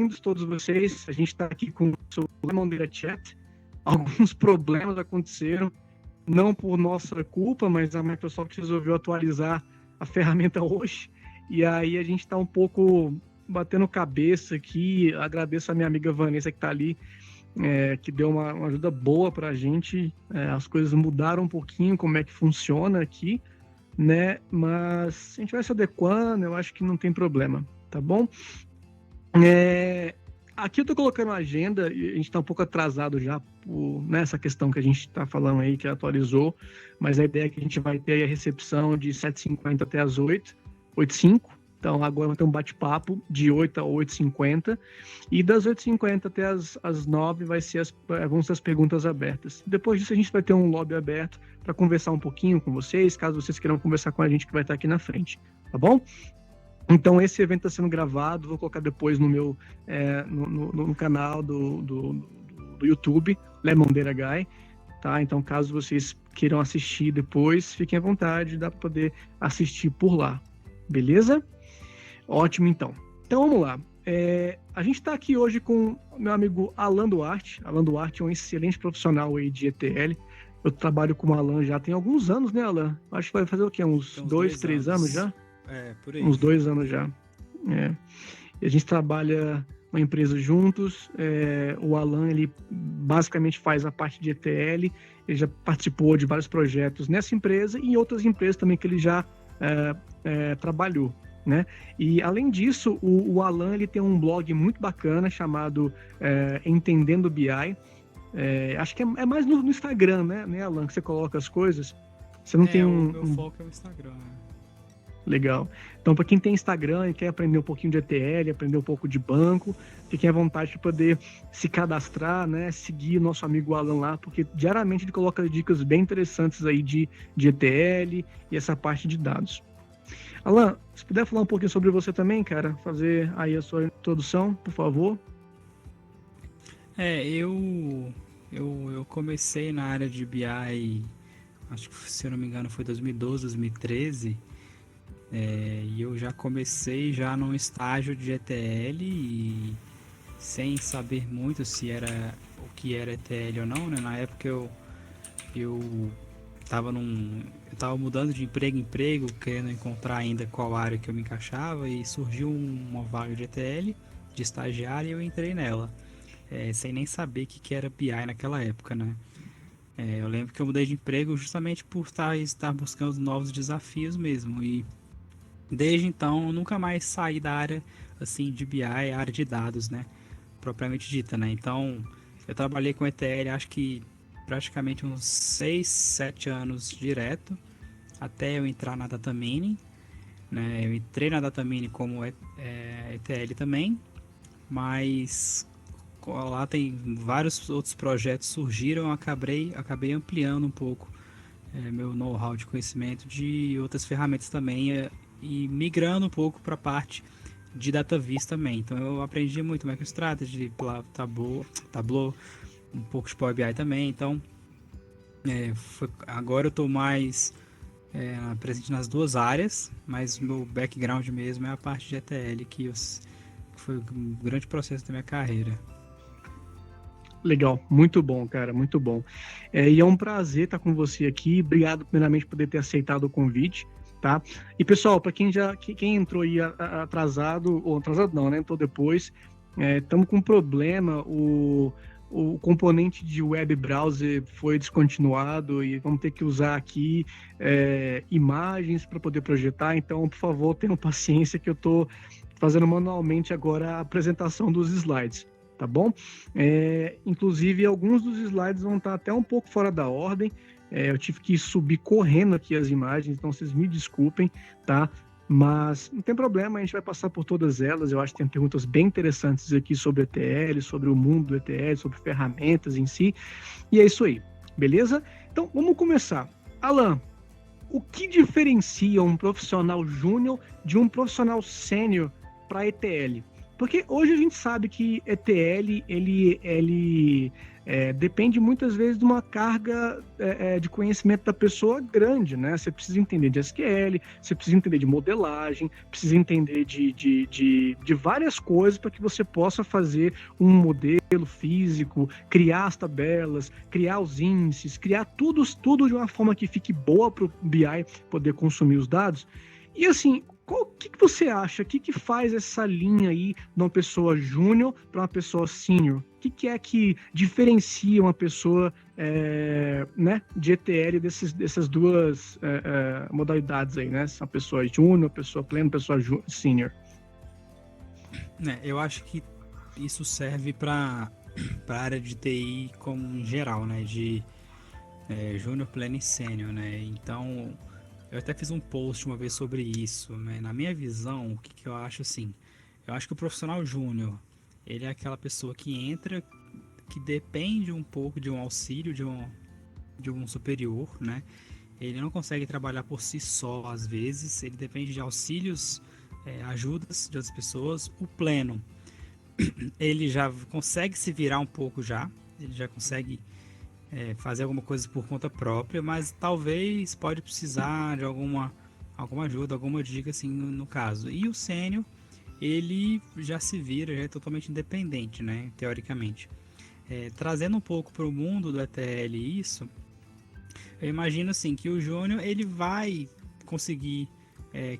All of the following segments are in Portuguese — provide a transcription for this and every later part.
bem-vindos todos vocês. A gente está aqui com o Lemondeira Chat. Alguns problemas aconteceram, não por nossa culpa, mas a Microsoft resolveu atualizar a ferramenta hoje. E aí a gente está um pouco batendo cabeça aqui. Agradeço a minha amiga Vanessa que está ali, que deu uma ajuda boa para a gente. As coisas mudaram um pouquinho, como é que funciona aqui, né? Mas a gente vai se adequando, eu acho que não tem problema, tá bom? Aqui eu tô colocando a agenda, e a gente tá um pouco atrasado já nessa questão que a gente tá falando aí, que atualizou, mas a ideia é que a gente vai ter a recepção de 7h50 até as 8h05, então agora vai ter um bate-papo de 8 a 8h50, e das 8h50 até as 9 vão ser as perguntas abertas. Depois disso a gente vai ter um lobby aberto para conversar um pouquinho com vocês, caso vocês queiram conversar com a gente que vai estar aqui na frente, tá bom? Então, esse evento está sendo gravado, vou colocar depois no meu no canal do YouTube, Lemondeira Guy, tá? Então, caso vocês queiram assistir depois, fiquem à vontade, dá para poder assistir por lá, beleza? Ótimo, então. Então, vamos lá. A gente está aqui hoje com o meu amigo Alan Duarte. Alan Duarte é um excelente profissional aí de ETL. Eu trabalho com o Alan já tem alguns anos, né, Alan? Acho que vai fazer o quê? Uns 2, 3 anos já? Por aí. Uns 2 anos já. E a gente trabalha uma empresa juntos. O Alan, ele basicamente faz a parte de ETL. Ele já participou de vários projetos nessa empresa e em outras empresas também que ele já trabalhou, né? E além disso, o Alan, ele tem um blog muito bacana chamado Entendendo BI. Acho que é mais no Instagram, né, Alan, que você coloca as coisas. Você não tem o meu foco é o Instagram, né? Legal. Então, para quem tem Instagram e quer aprender um pouquinho de ETL, aprender um pouco de banco, fiquem à vontade de poder se cadastrar, né? Seguir o nosso amigo Alan lá, porque diariamente ele coloca dicas bem interessantes aí de ETL e essa parte de dados. Alan, se puder falar um pouquinho sobre você também, cara, fazer aí a sua introdução, por favor. Eu comecei na área de BI, acho que, se eu não me engano, foi 2012, 2013. E eu já comecei num estágio de ETL e sem saber muito o que era ETL ou não, né? Na época eu tava mudando de emprego em emprego, querendo encontrar ainda qual área que eu me encaixava, e surgiu uma vaga de ETL, de estagiário, e eu entrei nela, sem nem saber o que era BI naquela época, né? Eu lembro que eu mudei de emprego justamente por estar buscando novos desafios mesmo, e desde então eu nunca mais saí da área assim de BI, área de dados, né, propriamente dita, né? Então eu trabalhei com ETL acho que praticamente uns 6, 7 anos direto, até eu entrar na Datamine, né? Eu entrei na Datamine como ETL também, mas lá tem vários outros projetos surgiram, eu acabei ampliando um pouco meu know-how de conhecimento de outras ferramentas também, e migrando um pouco para a parte de DataVis também. Então eu aprendi muito MicroStrategy, Tableau, um pouco de Power BI também. Então agora eu estou mais presente nas duas áreas, mas o meu background mesmo é a parte de ETL, que foi um grande processo da minha carreira. Legal, muito bom, cara, muito bom. E é um prazer estar com você aqui. Obrigado, primeiramente, por poder ter aceitado o convite, tá? E, pessoal, para quem entrou aí atrasado não, né? Entrou depois, estamos com um problema. O componente de web browser foi descontinuado e vamos ter que usar aqui imagens para poder projetar. Então, por favor, tenham paciência que eu estou fazendo manualmente agora a apresentação dos slides. Tá bom? Inclusive, alguns dos slides vão estar até um pouco fora da ordem. Eu tive que subir correndo aqui as imagens, então vocês me desculpem, tá? Mas não tem problema, a gente vai passar por todas elas. Eu acho que tem perguntas bem interessantes aqui sobre ETL, sobre o mundo do ETL, sobre ferramentas em si. E é isso aí, beleza? Então, vamos começar. Alan, o que diferencia um profissional júnior de um profissional sênior para ETL? Porque hoje a gente sabe que ETL, ele depende muitas vezes de uma carga de conhecimento da pessoa grande, né? Você precisa entender de SQL, você precisa entender de modelagem, precisa entender de várias coisas para que você possa fazer um modelo físico, criar as tabelas, criar os índices, criar tudo de uma forma que fique boa para o BI poder consumir os dados. E assim, o que você acha? O que faz essa linha aí de uma pessoa júnior para uma pessoa sênior? O que é que diferencia uma pessoa né, de ETL dessas duas modalidades aí, né? Uma pessoa júnior, pessoa plena, pessoa sênior. Eu acho que isso serve para a área de TI como geral, né? De júnior, pleno e sênior, né? Então, eu até fiz um post uma vez sobre isso, né? Na minha visão, o que eu acho assim? Eu acho que o profissional júnior, ele é aquela pessoa que entra, que depende um pouco de um auxílio de um superior, né? Ele não consegue trabalhar por si só, às vezes, ele depende de auxílios, ajudas de outras pessoas. O pleno, ele já consegue se virar um pouco ele já consegue fazer alguma coisa por conta própria, mas talvez pode precisar de alguma ajuda, alguma dica assim no caso. E o sênior, ele já se vira, já é totalmente independente, né, teoricamente. Trazendo um pouco para o mundo do ETL isso, eu imagino assim que o júnior ele vai conseguir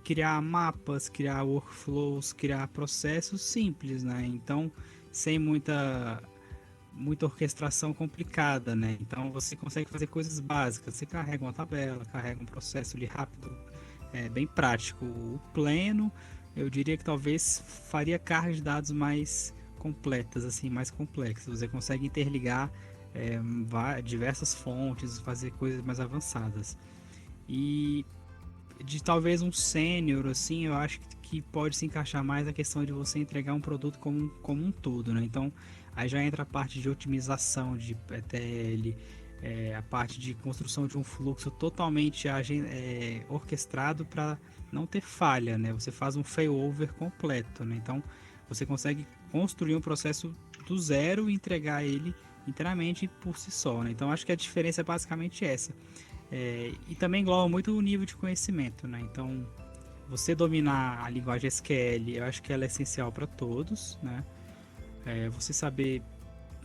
criar mapas, criar workflows, criar processos simples, né? Então, sem muita orquestração complicada, né? Então você consegue fazer coisas básicas. Você carrega uma tabela, carrega um processo ali rápido, bem prático. O pleno, eu diria que talvez faria cargas de dados mais completas, assim, mais complexas. Você consegue interligar diversas fontes, fazer coisas mais avançadas. E de talvez um sênior, assim, eu acho que pode se encaixar mais na questão de você entregar um produto como um todo, né? Então, aí já entra a parte de otimização de ETL, a parte de construção de um fluxo totalmente orquestrado para não ter falha, né? Você faz um failover completo, né? Então, você consegue construir um processo do zero e entregar ele inteiramente por si só, né? Então, acho que a diferença é basicamente essa. E também engloba muito o nível de conhecimento, né? Então, você dominar a linguagem SQL, eu acho que ela é essencial para todos, né? Você saber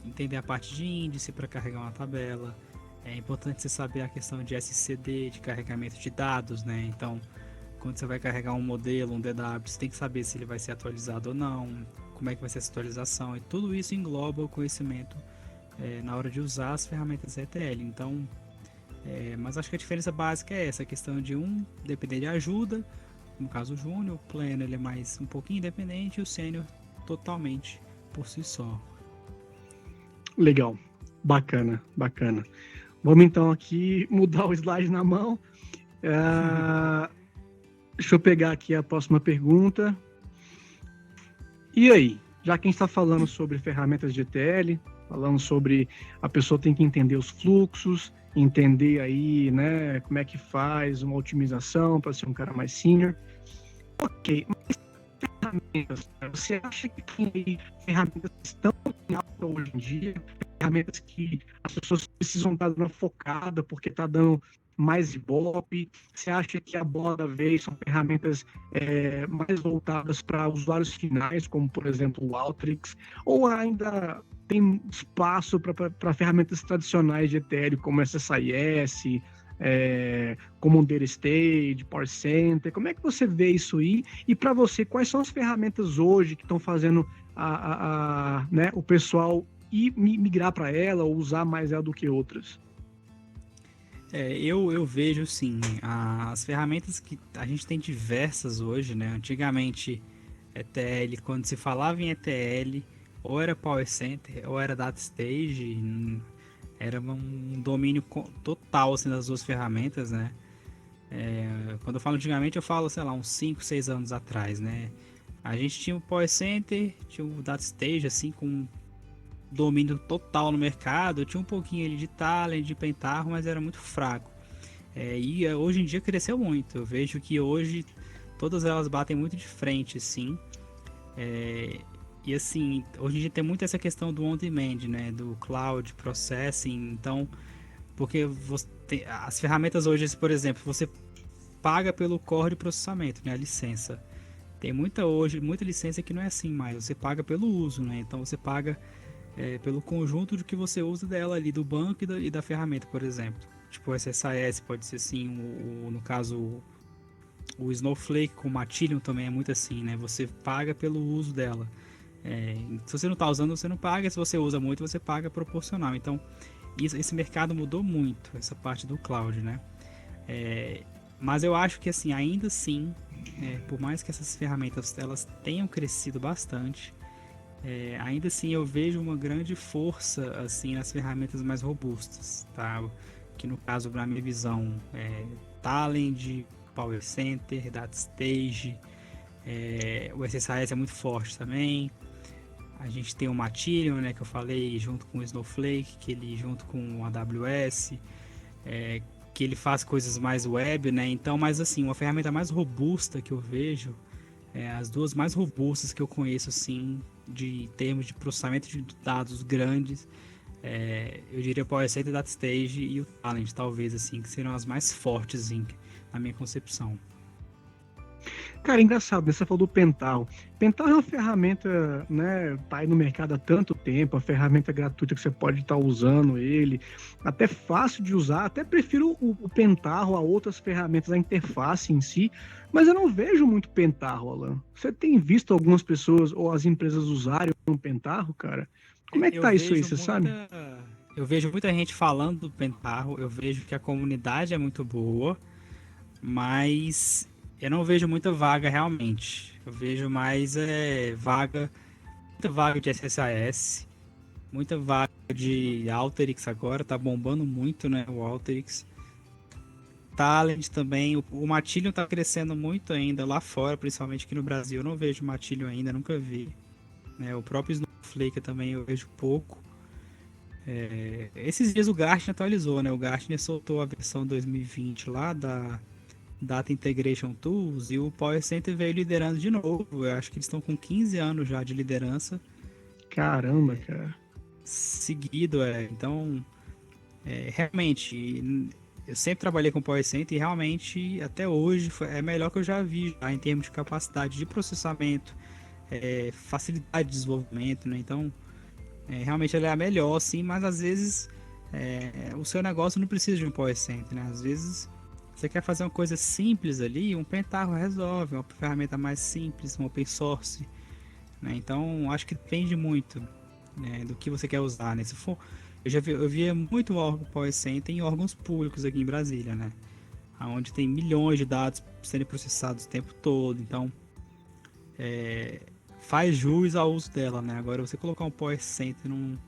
entender a parte de índice para carregar uma tabela. É importante você saber a questão de SCD, de carregamento de dados, né? Então, quando você vai carregar um modelo, um DW, você tem que saber se ele vai ser atualizado ou não, como é que vai ser essa atualização, e tudo isso engloba o conhecimento na hora de usar as ferramentas ETL. Então, mas acho que a diferença básica é essa, a questão de depender de ajuda, no caso o júnior, o pleno ele é mais um pouquinho independente, e o sênior totalmente por si só. Legal, bacana. Vamos então aqui mudar o slide na mão. Deixa eu pegar aqui a próxima pergunta. E aí, já que a gente está falando sobre ferramentas de ETL, falando sobre a pessoa tem que entender os fluxos, entender aí, né, como é que faz uma otimização para ser um cara mais senior. Ok, mas ferramentas, você acha que tem aí ferramentas que estão em alta hoje em dia, ferramentas que as pessoas precisam estar dando focada porque está dando mais ibope? Você acha que a bola da vez são ferramentas mais voltadas para usuários finais, como por exemplo o Alteryx, ou ainda tem espaço para ferramentas tradicionais de ETL como SSIS, como um Data Stage, Power Center? Como é que você vê isso aí? E para você, quais são as ferramentas hoje que estão fazendo né, o pessoal migrar para ela ou usar mais ela do que outras? Eu vejo sim, as ferramentas que a gente tem diversas hoje, né? Antigamente, ETL, quando se falava em ETL, ou era Power Center ou era Data Stage, era um domínio total assim, das duas ferramentas, né? Quando eu falo antigamente, eu falo, sei lá, uns 5, 6 anos atrás, né? A gente tinha o Power Center, tinha o Data Stage, assim, com domínio total no mercado, tinha um pouquinho ali de Talend, de Pentaho, mas era muito fraco. E hoje em dia cresceu muito. Eu vejo que hoje todas elas batem muito de frente, sim. E assim, hoje em dia tem muito essa questão do on-demand, né? Do cloud processing. Então, porque as ferramentas hoje, por exemplo, você paga pelo core de processamento, né? A licença. Tem muita licença que não é assim mais. Você paga pelo uso, né? Então você paga pelo conjunto de que você usa dela ali, do banco e da ferramenta, por exemplo. Tipo o SSAS pode ser assim, no caso o Snowflake com o Matillion também é muito assim, né? Você paga pelo uso dela. Se você não está usando, você não paga. Se você usa muito, você paga proporcional. Então, esse mercado mudou muito, essa parte do cloud, né? Mas eu acho que, assim, ainda assim, por mais que essas ferramentas elas tenham crescido bastante, ainda assim eu vejo uma grande força, assim, nas ferramentas mais robustas, tá? Que no caso, na minha visão, Talend, Power Center, DataStage, o SSIS é muito forte também. A gente tem o Matillion, né, que eu falei, junto com o Snowflake, que ele junto com o AWS, que ele faz coisas mais web, né? Então, mas assim, uma ferramenta mais robusta que eu vejo, as duas mais robustas que eu conheço, assim, de termos de processamento de dados grandes, eu diria Power Center, DataStage e o Talend, talvez, assim, que serão as mais fortes, assim, na minha concepção. Cara, engraçado, né? Você falou do Pentaho. Pentaho é uma ferramenta, né? Tá aí no mercado há tanto tempo, uma ferramenta gratuita que você pode estar usando ele, até fácil de usar. Até prefiro o Pentaho a outras ferramentas, a interface em si, mas eu não vejo muito Pentaho, Alan. Você tem visto algumas pessoas ou as empresas usarem o Pentaho, cara? Como é que Eu tá isso aí, vejo você sabe? eu vejo muita gente falando do Pentaho, eu vejo que a comunidade é muito boa, mas eu não vejo muita vaga realmente. Eu vejo mais muita vaga de SSAS, muita vaga de Alteryx agora, tá bombando muito, né, o Alteryx. Talent também, o Matillion tá crescendo muito ainda lá fora, principalmente aqui no Brasil. Eu não vejo Matillion ainda, nunca vi. O próprio Snowflake também eu vejo pouco. Esses dias o Gartner atualizou, né? O Gartner soltou a versão 2020 lá da Data Integration Tools e o Power Center veio liderando de novo. Eu acho que eles estão com 15 anos já de liderança Caramba, cara. seguido. Então, realmente, eu sempre trabalhei com Power Center e realmente, até hoje, é melhor que eu já vi em termos de capacidade de processamento, facilidade de desenvolvimento, né? Então, realmente ela é a melhor, sim, mas às vezes o seu negócio não precisa de um Power Center, né? Às vezes você quer fazer uma coisa simples ali, um Pentaho resolve, uma ferramenta mais simples, um open source, né? Então, acho que depende muito, né, do que você quer usar, né? Se for, eu via muito órgão Power Center em órgãos públicos aqui em Brasília, né? Onde tem milhões de dados sendo processados o tempo todo, então faz jus ao uso dela, né? Agora, você colocar um Power Center numa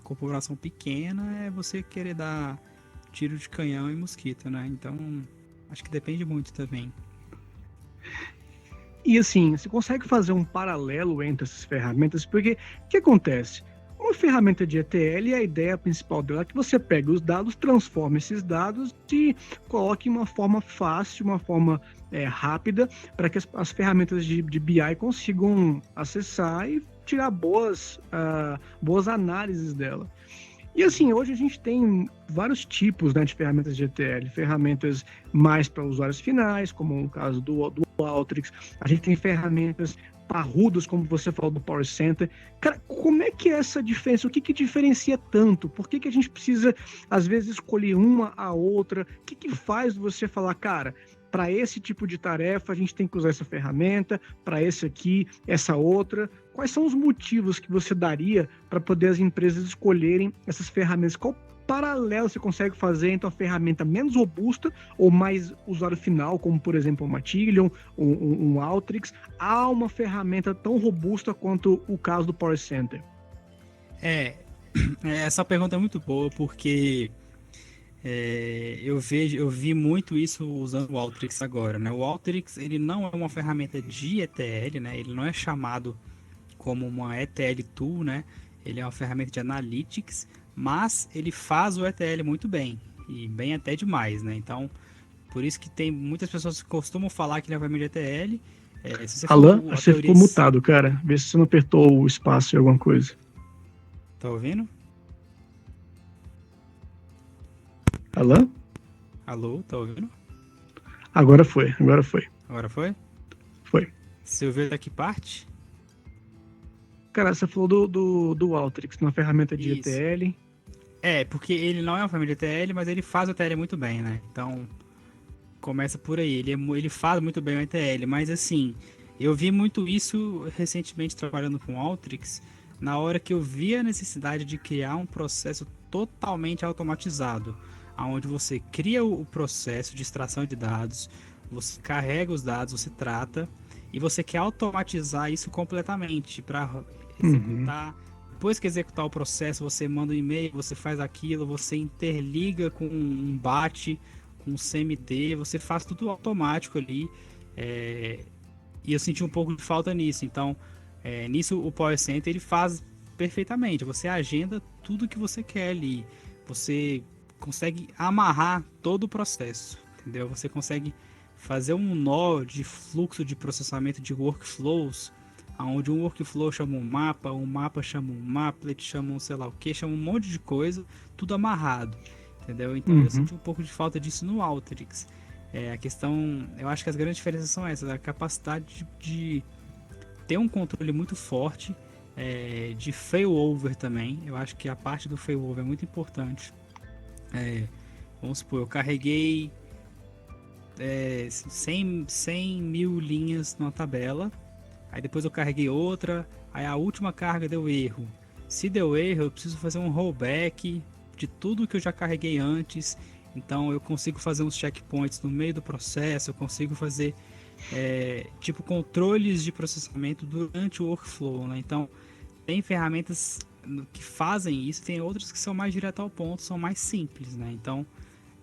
corporação pequena é você querer dar tiro de canhão e mosquito, né? Então, acho que depende muito também. E assim, você consegue fazer um paralelo entre essas ferramentas, porque o que acontece? Uma ferramenta de ETL, a ideia principal dela é que você pega os dados, transforma esses dados e coloque em uma forma fácil, uma forma rápida, para que as ferramentas de BI consigam acessar e tirar boas análises dela. E assim, hoje a gente tem vários tipos, né, de ferramentas de ETL, ferramentas mais para usuários finais, como o caso do Alteryx, a gente tem ferramentas parrudas, como você falou do Power Center. Cara, como é que é essa diferença? O que diferencia tanto? Por que a gente precisa, às vezes, escolher uma a outra? O que faz você falar, cara, para esse tipo de tarefa a gente tem que usar essa ferramenta, para esse aqui, essa outra? Quais são os motivos que você daria para poder as empresas escolherem essas ferramentas? Qual paralelo você consegue fazer entre uma ferramenta menos robusta ou mais usuário final, como por exemplo o Matillion, um Alteryx, a uma ferramenta tão robusta quanto o caso do Power Center? Essa pergunta é muito boa porque eu vi muito isso usando o Alteryx agora, né? O Alteryx, ele não é uma ferramenta de ETL, né? Ele não é chamado como uma ETL tool, né? Ele é uma ferramenta de analytics, mas ele faz o ETL muito bem, e bem até demais, né? Então, por isso que tem muitas pessoas que costumam falar que ele é uma ferramenta de ETL, Se você Alan, for a você teoria... ficou mutado, cara. Vê se você não apertou o espaço em alguma coisa. Tá ouvindo? Alan? Alô, tá ouvindo? Agora foi, agora foi. Agora foi? Foi. Você ouviu da que parte? Cara, você falou do Alteryx, uma ferramenta de Isso. ETL. Porque ele não é uma família ETL, mas ele faz o ETL muito bem, né? Então, começa por aí. Ele faz muito bem o ETL, mas assim, eu vi muito isso recentemente trabalhando com Alteryx, na hora que eu vi a necessidade de criar um processo totalmente automatizado, onde você cria o processo de extração de dados, você carrega os dados, você trata, e você quer automatizar isso completamente para Uhum. executar. Depois que executar o processo, você manda um e-mail, você faz aquilo, você interliga com um bot, com um CMD, você faz tudo automático ali. E eu senti um pouco de falta nisso. Então, nisso o Power Center ele faz perfeitamente. Você agenda tudo que você quer ali. Você consegue amarrar todo o processo, entendeu? Você consegue fazer um nó de fluxo de processamento de workflows, onde um workflow chama um mapa chama um applet, chama um sei lá o que, chama um monte de coisa, tudo amarrado, entendeu? Então eu Uhum. senti um pouco de falta disso no Alteryx. A questão, eu acho que as grandes diferenças são essas, a capacidade de ter um controle muito forte, de failover também. Eu acho que a parte do failover é muito importante. Vamos supor, eu carreguei 100 mil linhas numa tabela, aí depois eu carreguei outra, aí a última carga deu erro. Se deu erro, eu preciso fazer um rollback de tudo que eu já carreguei antes. Então eu consigo fazer uns checkpoints no meio do processo, eu consigo fazer tipo controles de processamento durante o workflow, né? Então tem ferramentas que fazem isso, tem outras que são mais direto ao ponto, são mais simples, né? Então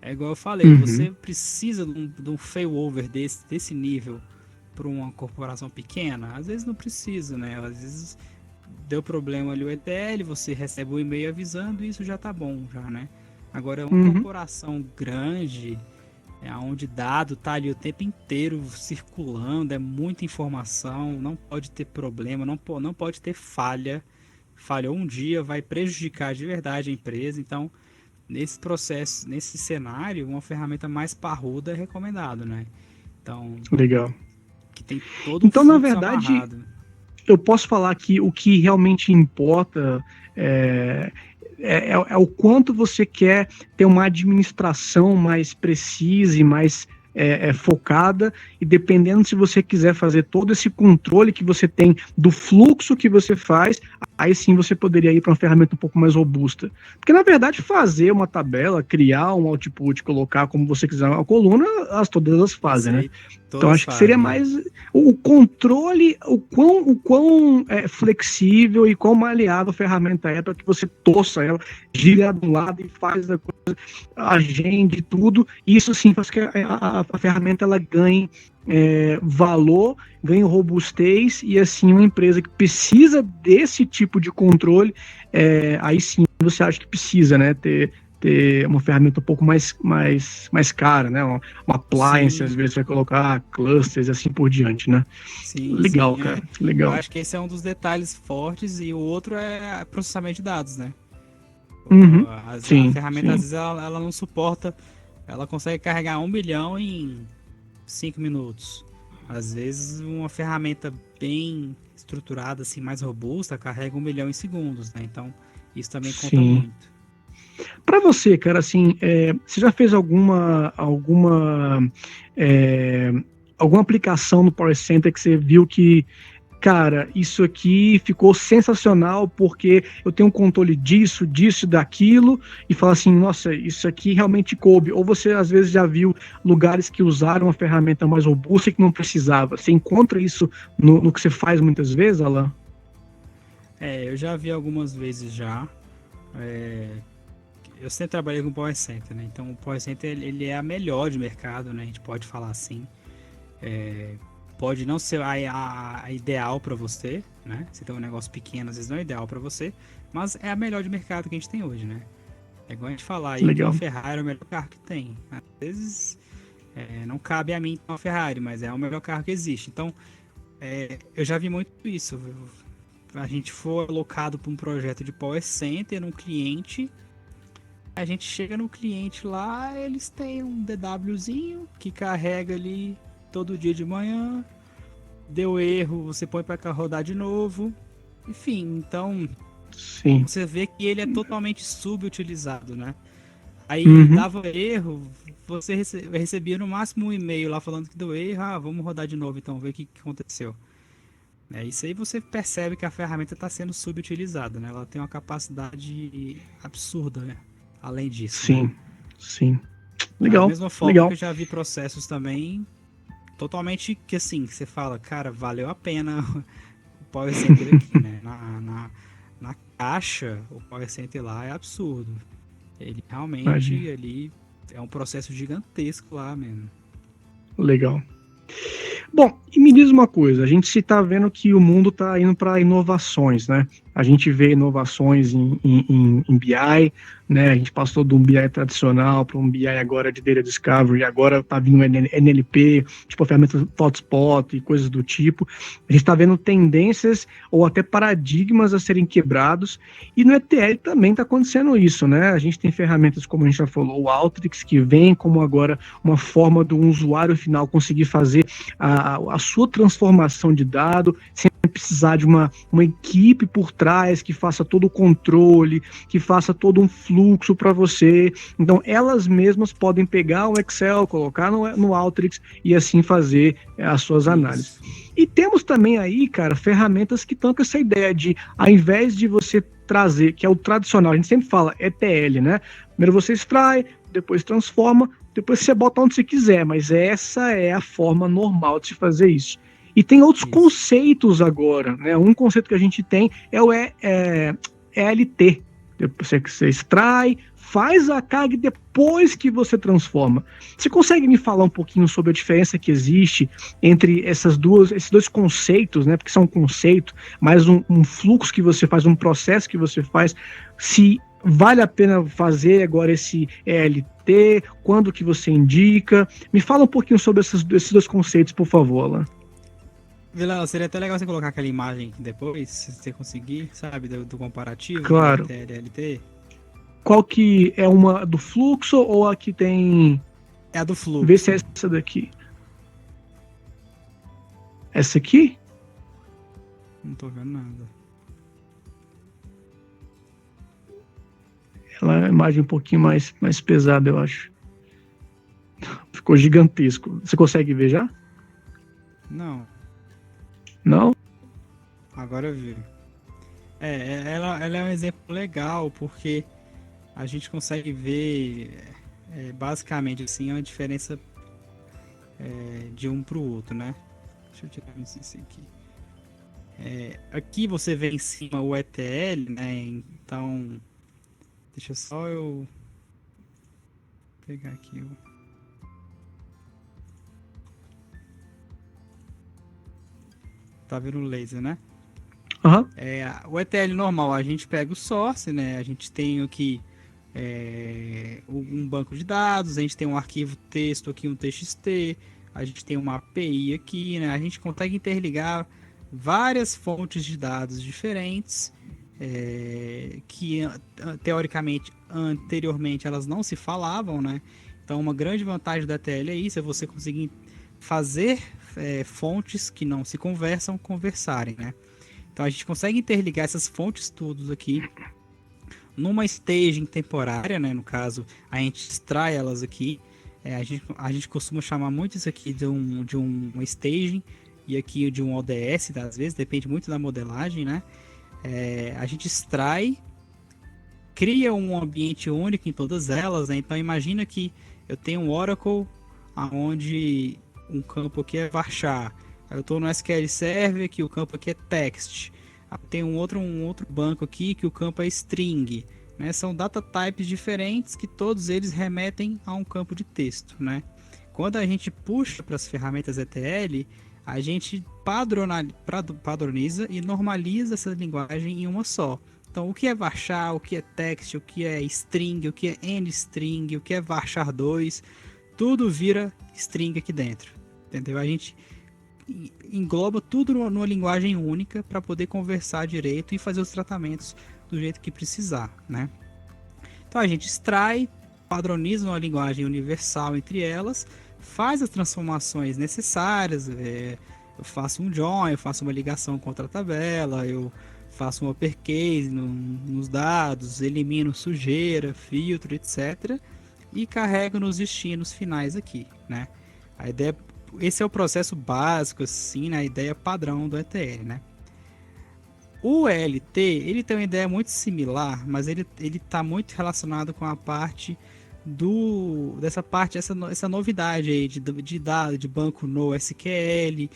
é igual eu falei, Uhum. você precisa de um failover desse nível para uma corporação pequena? Às vezes não precisa, né? Às vezes deu problema ali o ETL, você recebe o e-mail avisando e isso já tá bom, já, né? Agora, uma Uhum. corporação grande, onde dado tá ali o tempo inteiro circulando, é muita informação, não pode ter problema, não pode ter falha. Falhou um dia, vai prejudicar de verdade a empresa, então nesse processo, nesse cenário, uma ferramenta mais parruda é recomendado, né? Então, Legal. que tem todo um Então, na fluxo verdade, amarrado. eu posso falar que o que realmente importa é o quanto você quer ter uma administração mais precisa e mais focada, e dependendo se você quiser fazer todo esse controle que você tem do fluxo que você faz, aí sim você poderia ir para uma ferramenta um pouco mais robusta. Porque, na verdade, fazer uma tabela, criar um output, colocar como você quiser uma coluna, todas elas Isso fazem, né? aí Então, todas acho que seria fazem, né? mais o controle, o quão flexível e quão maleável a ferramenta é para que você torça ela, gira de um lado e faz a coisa, agende tudo. Isso sim faz que a ferramenta ela ganhe valor, ganhe robustez, e assim uma empresa que precisa desse tipo de controle, aí sim você acha que precisa, né, ter uma ferramenta um pouco mais cara, né? Uma appliance, às Sim, vezes vai colocar clusters e assim por diante, né? sim, Legal, sim. cara, Eu legal. acho que esse é um dos detalhes fortes e o outro é processamento de dados, né? Uhum. A Sim, ferramenta, às sim, vezes, ela não suporta, ela consegue carregar 1 bilhão em 5 minutos. Às vezes, uma ferramenta bem estruturada, assim, mais robusta, carrega 1 milhão em segundos, né? Então, isso também conta sim. muito. Para você, cara, assim, você já fez é, alguma aplicação no Power Center que você viu que, cara, isso aqui ficou sensacional porque eu tenho um controle disso, disso, daquilo, e fala assim, nossa, isso aqui realmente coube. Ou você às vezes já viu lugares que usaram uma ferramenta mais robusta e que não precisava. Você encontra isso no que você faz muitas vezes, Alan? Eu já vi algumas vezes já. É, eu sempre trabalhei com Power Center, né? Então, o Power Center, ele é a melhor de mercado, né? A gente pode falar assim. Pode não ser a ideal para você, né? Você tem um negócio pequeno, às vezes não é ideal para você, mas é a melhor de mercado que a gente tem hoje, né? É igual a gente falar aí que uma Legal. Ferrari é o melhor carro que tem. Às vezes não cabe a mim ter uma Ferrari, mas é o melhor carro que existe. Então, Eu já vi muito isso. A gente foi alocado para um projeto de Power Center, um cliente. A gente chega no cliente lá, eles têm um DWzinho que carrega ali todo dia de manhã. Deu erro, você põe para rodar de novo. Enfim, então Sim. você vê que ele é totalmente subutilizado, né? Aí Uhum. dava erro, você recebia no máximo um e-mail lá falando que deu erro, vamos rodar de novo então, ver o que aconteceu. Isso aí você percebe que a ferramenta está sendo subutilizada, né? Ela tem uma capacidade absurda, né? Além disso, né? Sim, sim. Da Legal, mesma forma que legal. eu já vi processos também totalmente que assim, que você fala, cara, valeu a pena o Power Center aqui, né? Na caixa, o Power Center lá é absurdo. Ele realmente Imagina. ali é um processo gigantesco lá mesmo. Legal. Bom, e me diz uma coisa, a gente se está vendo que o mundo está indo para inovações, né? A gente vê inovações em BI, né? A gente passou de um BI tradicional para um BI agora de Data Discovery, agora está vindo NLP, tipo a ferramenta Hotspot e coisas do tipo. A gente está vendo tendências ou até paradigmas a serem quebrados, e no ETL também está acontecendo isso, né? A gente tem ferramentas, como a gente já falou, o Alteryx, que vem como agora uma forma do usuário final conseguir fazer a sua transformação de dado sem precisar de uma equipe por trás que faça todo o controle, que faça todo um fluxo para você. Então, elas mesmas podem pegar o Excel, colocar no Alteryx e assim fazer as suas análises. Isso. E temos também aí, cara, ferramentas que estão com essa ideia de, ao invés de você trazer, que é o tradicional, a gente sempre fala ETL, né? Primeiro você extrai, depois transforma, depois você bota onde você quiser, mas essa é a forma normal de se fazer isso. E tem outros Isso. conceitos agora, né? Um conceito que a gente tem é o ELT. Você extrai, faz a carga e depois que você transforma. Você consegue me falar um pouquinho sobre a diferença que existe entre esses dois conceitos, né? Porque são um conceito, mais um fluxo que você faz, um processo que você faz, se vale a pena fazer agora esse ELT, quando que você indica? Me fala um pouquinho sobre esses dois conceitos, por favor, Alan. Vilela, seria até legal você colocar aquela imagem aqui depois, se você conseguir, sabe, do comparativo do Claro. ETL e LT. Qual que é uma do fluxo ou a que tem... É a do Vê se é fluxo. essa daqui. Essa aqui? Não tô vendo nada. Ela é uma imagem um pouquinho mais pesada, eu acho. Ficou gigantesco. Você consegue ver já? Não, Não? agora eu vi. Ela é um exemplo legal, porque a gente consegue ver basicamente assim a diferença de um para o outro, né? Deixa eu tirar isso aqui. Aqui você vê em cima o ETL, né? Então, deixa só eu pegar aqui o... Tá vendo o laser, né? Uhum. O ETL normal, a gente pega o source, né? A gente tem aqui um banco de dados, a gente tem um arquivo texto aqui, um TXT, a gente tem uma API aqui, né? A gente consegue interligar várias fontes de dados diferentes que teoricamente anteriormente elas não se falavam, né? Então uma grande vantagem da ETL é isso, é você conseguir fazer fontes que não se conversarem, né? Então a gente consegue interligar essas fontes todas aqui numa staging temporária, né? No caso, a gente extrai elas aqui. A gente costuma chamar muito isso aqui de um staging e aqui de um ODS, às vezes, depende muito da modelagem, né? A gente extrai, cria um ambiente único em todas elas, né? Então imagina que eu tenho um Oracle onde um campo aqui é varchar. Eu estou no SQL Server que o campo aqui é text. Tem um outro banco aqui que o campo é string. Né? São data types diferentes que todos eles remetem a um campo de texto. Né? Quando a gente puxa para as ferramentas ETL, a gente padroniza e normaliza essa linguagem em uma só. Então, o que é varchar, o que é text, o que é string, o que é nstring, o que é varchar2, tudo vira string aqui dentro. Entendeu? A gente engloba tudo numa linguagem única para poder conversar direito e fazer os tratamentos do jeito que precisar, né? Então a gente extrai, padroniza uma linguagem universal entre elas, faz as transformações necessárias, eu faço um join, eu faço uma ligação com outra tabela, eu faço um uppercase nos dados, elimino sujeira, filtro, etc. E carrego nos destinos finais aqui, né? A ideia, esse é o processo básico, assim, né? A ideia padrão do ETL, né? O ELT, ele tem uma ideia muito similar, mas ele está muito relacionado com a parte essa novidade aí de dados, de banco NoSQL,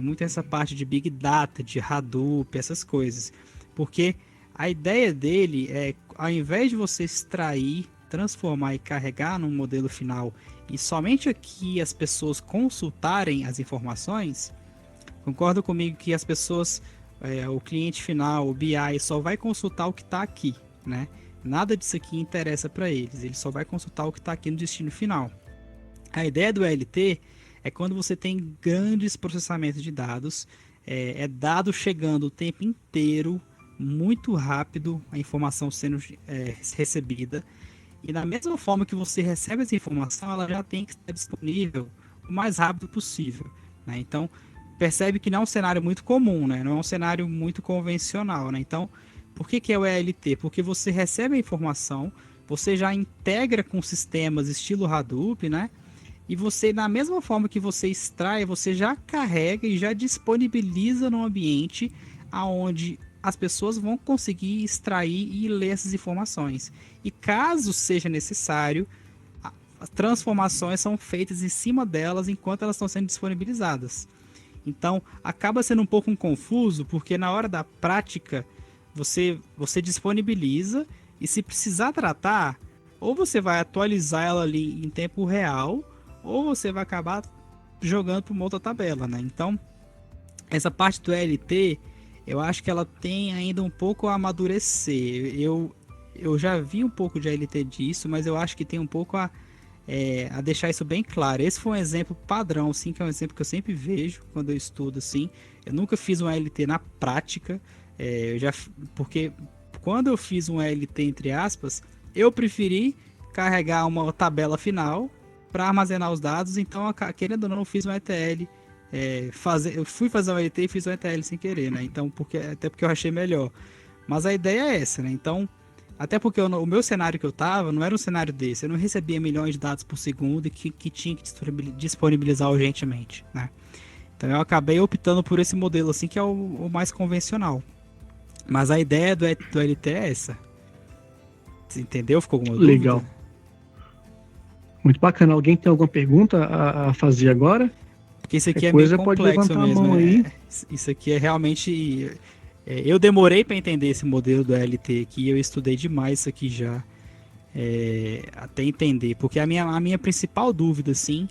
muito essa parte de Big Data, de Hadoop, essas coisas. Porque a ideia dele é, ao invés de você extrair, transformar e carregar num modelo final, e somente aqui as pessoas consultarem as informações, concorda comigo que as pessoas, o cliente final, o BI, só vai consultar o que está aqui, né? Nada disso aqui interessa para eles, ele só vai consultar o que está aqui no destino final. A ideia do ELT é quando você tem grandes processamentos de dados, dado chegando o tempo inteiro, muito rápido, a informação sendo recebida, e da mesma forma que você recebe essa informação, ela já tem que estar disponível o mais rápido possível, né? Então, percebe que não é um cenário muito comum, né? Não é um cenário muito convencional, né? Então, por que é o ELT? Porque você recebe a informação, você já integra com sistemas estilo Hadoop, né? E você, da mesma forma que você extrai, você já carrega e já disponibiliza no ambiente aonde as pessoas vão conseguir extrair e ler essas informações. E caso seja necessário, as transformações são feitas em cima delas enquanto elas estão sendo disponibilizadas. Então, acaba sendo um pouco confuso, porque na hora da prática, você disponibiliza, e se precisar tratar, ou você vai atualizar ela ali em tempo real, ou você vai acabar jogando para uma outra tabela, né? Então, essa parte do LT, eu acho que ela tem ainda um pouco a amadurecer. Eu já vi um pouco de LT disso, mas eu acho que tem um pouco a deixar isso bem claro. Esse foi um exemplo padrão, assim, que é um exemplo que eu sempre vejo quando eu estudo, assim. Eu nunca fiz um LT na prática, porque quando eu fiz um LT, entre aspas, eu preferi carregar uma tabela final para armazenar os dados. Então, querendo ou não, eu fiz um ETL. Eu fui fazer um ETL e fiz um ETL sem querer, né? Então, até porque eu achei melhor. Mas a ideia é essa, né? Então, até porque o meu cenário que eu tava não era um cenário desse. Eu não recebia milhões de dados por segundo e que tinha que disponibilizar urgentemente, né? Então, eu acabei optando por esse modelo, assim, que é o mais convencional. Mas a ideia do LT é essa. Você entendeu? Ficou alguma dúvida? Legal. Muito bacana. Alguém tem alguma pergunta a fazer agora? Porque isso aqui é meio complexo pode levantar mesmo. A mão aí. Isso aqui é realmente... eu demorei para entender esse modelo do LT aqui. Eu estudei demais isso aqui já. Até entender. Porque a minha principal dúvida, assim,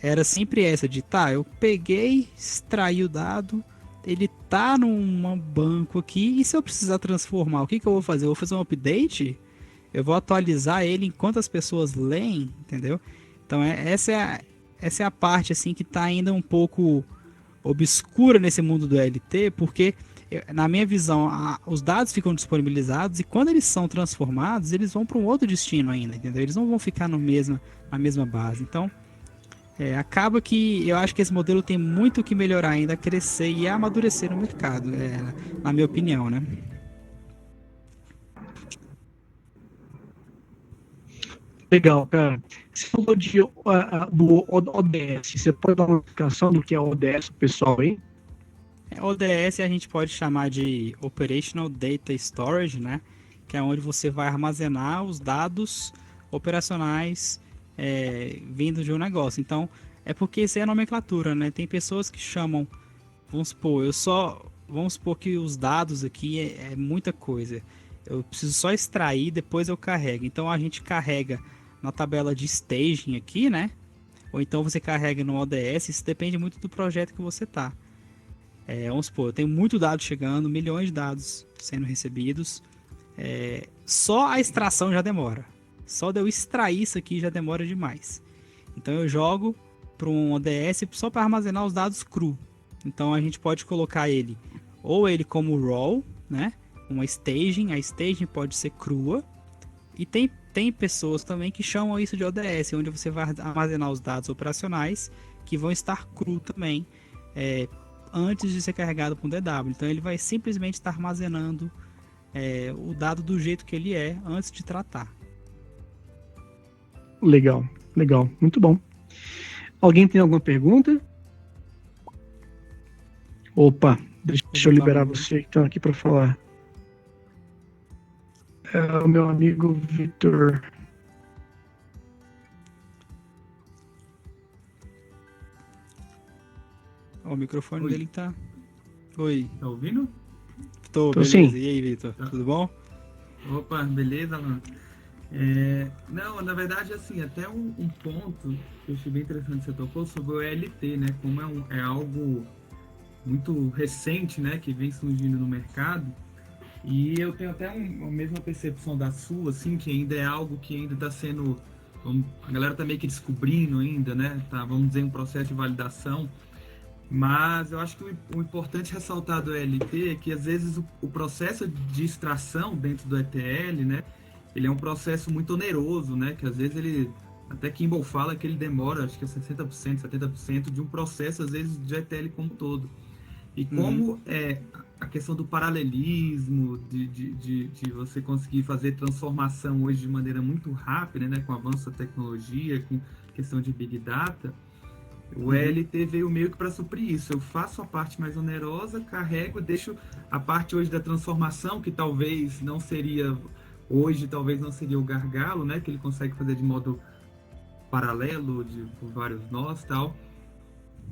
era sempre essa de, eu peguei, extraí o dado, ele tá num banco aqui, e se eu precisar transformar, o que eu vou fazer? Eu vou fazer um update? Eu vou atualizar ele enquanto as pessoas leem, entendeu? Então essa é a parte, assim, que tá ainda um pouco obscura nesse mundo do LT, porque na minha visão, os dados ficam disponibilizados, e quando eles são transformados, eles vão para um outro destino ainda, entendeu? Eles não vão ficar na mesma base. Então, acaba que eu acho que esse modelo tem muito que melhorar ainda, crescer e amadurecer no mercado, na minha opinião, né? Legal, cara. Você falou do ODS. Você pode dar uma explicação do que é ODS pro pessoal aí? ODS a gente pode chamar de Operational Data Storage, né? Que é onde você vai armazenar os dados operacionais vindo de um negócio. Então, é porque isso é a nomenclatura, né? Tem pessoas que chamam, vamos supor que os dados aqui é muita coisa. Eu preciso só extrair, depois eu carrego. Então, a gente carrega na tabela de staging aqui, né? Ou então você carrega no ODS, isso depende muito do projeto que você tá. Vamos supor, eu tenho muito dado chegando, milhões de dados sendo recebidos. Só a extração já demora. Só de eu extrair isso aqui já demora demais. Então eu jogo para um ODS só para armazenar os dados cru, Então a gente pode colocar ele como raw, né? Uma staging, a staging pode ser crua. E tem pessoas também que chamam isso de ODS, onde você vai armazenar os dados operacionais que vão estar cru também, antes de ser carregado para um DW. Então ele vai simplesmente estar armazenando o dado do jeito que ele é antes de tratar. Legal, muito bom. Alguém tem alguma pergunta? Opa, deixa eu liberar você que está aqui para falar. É o meu amigo Vitor. O microfone dele tá... Oi. Tá ouvindo? Tô beleza. Sim. E aí, Vitor? Tá. Tudo bom? Opa, beleza, mano? Não, na verdade, assim, até um ponto que eu achei bem interessante que você tocou sobre o ELT, né? Como é algo muito recente, né? Que vem surgindo no mercado. E eu tenho até a mesma percepção da sua, assim, que ainda é algo que ainda está sendo... A galera tá meio que descobrindo ainda, né? Tá, vamos dizer, um processo de validação. Mas eu acho que o importante ressaltar do ELT é que, às vezes, o processo de extração dentro do ETL, né? Ele é um processo muito oneroso, né? Que, às vezes, até Kimball fala que ele demora, acho que é 60%, 70% de um processo, às vezes, de ETL como um todo. E como a questão do paralelismo, de você conseguir fazer transformação hoje de maneira muito rápida, né, com o avanço da tecnologia, com questão de Big Data, o ELT veio meio que para suprir isso. Eu faço a parte mais onerosa, carrego, deixo a parte hoje da transformação, que talvez não seria o gargalo, né, que ele consegue fazer de modo paralelo, por vários nós e tal,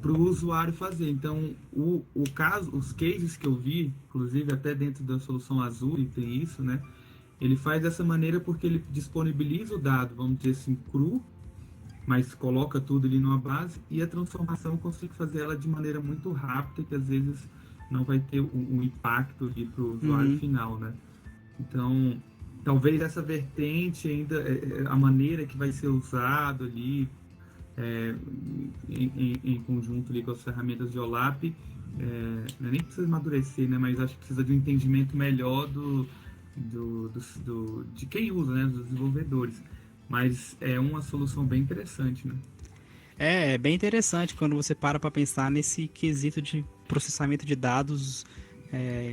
para o usuário fazer. Então, os cases que eu vi, inclusive até dentro da solução Azure tem isso, né? Ele faz dessa maneira porque ele disponibiliza o dado, vamos dizer assim, cru, mas coloca tudo ali numa base, e a transformação eu consigo fazer ela de maneira muito rápida, que às vezes não vai ter um impacto ali para o usuário final, né? Então, talvez essa vertente ainda, a maneira que vai ser usado ali, em conjunto ali com as ferramentas de OLAP, nem precisa amadurecer, né? Mas acho que precisa de um entendimento melhor de quem usa, né? Dos desenvolvedores. Mas é uma solução bem interessante, né? É bem interessante quando você para pensar nesse quesito de processamento de dados,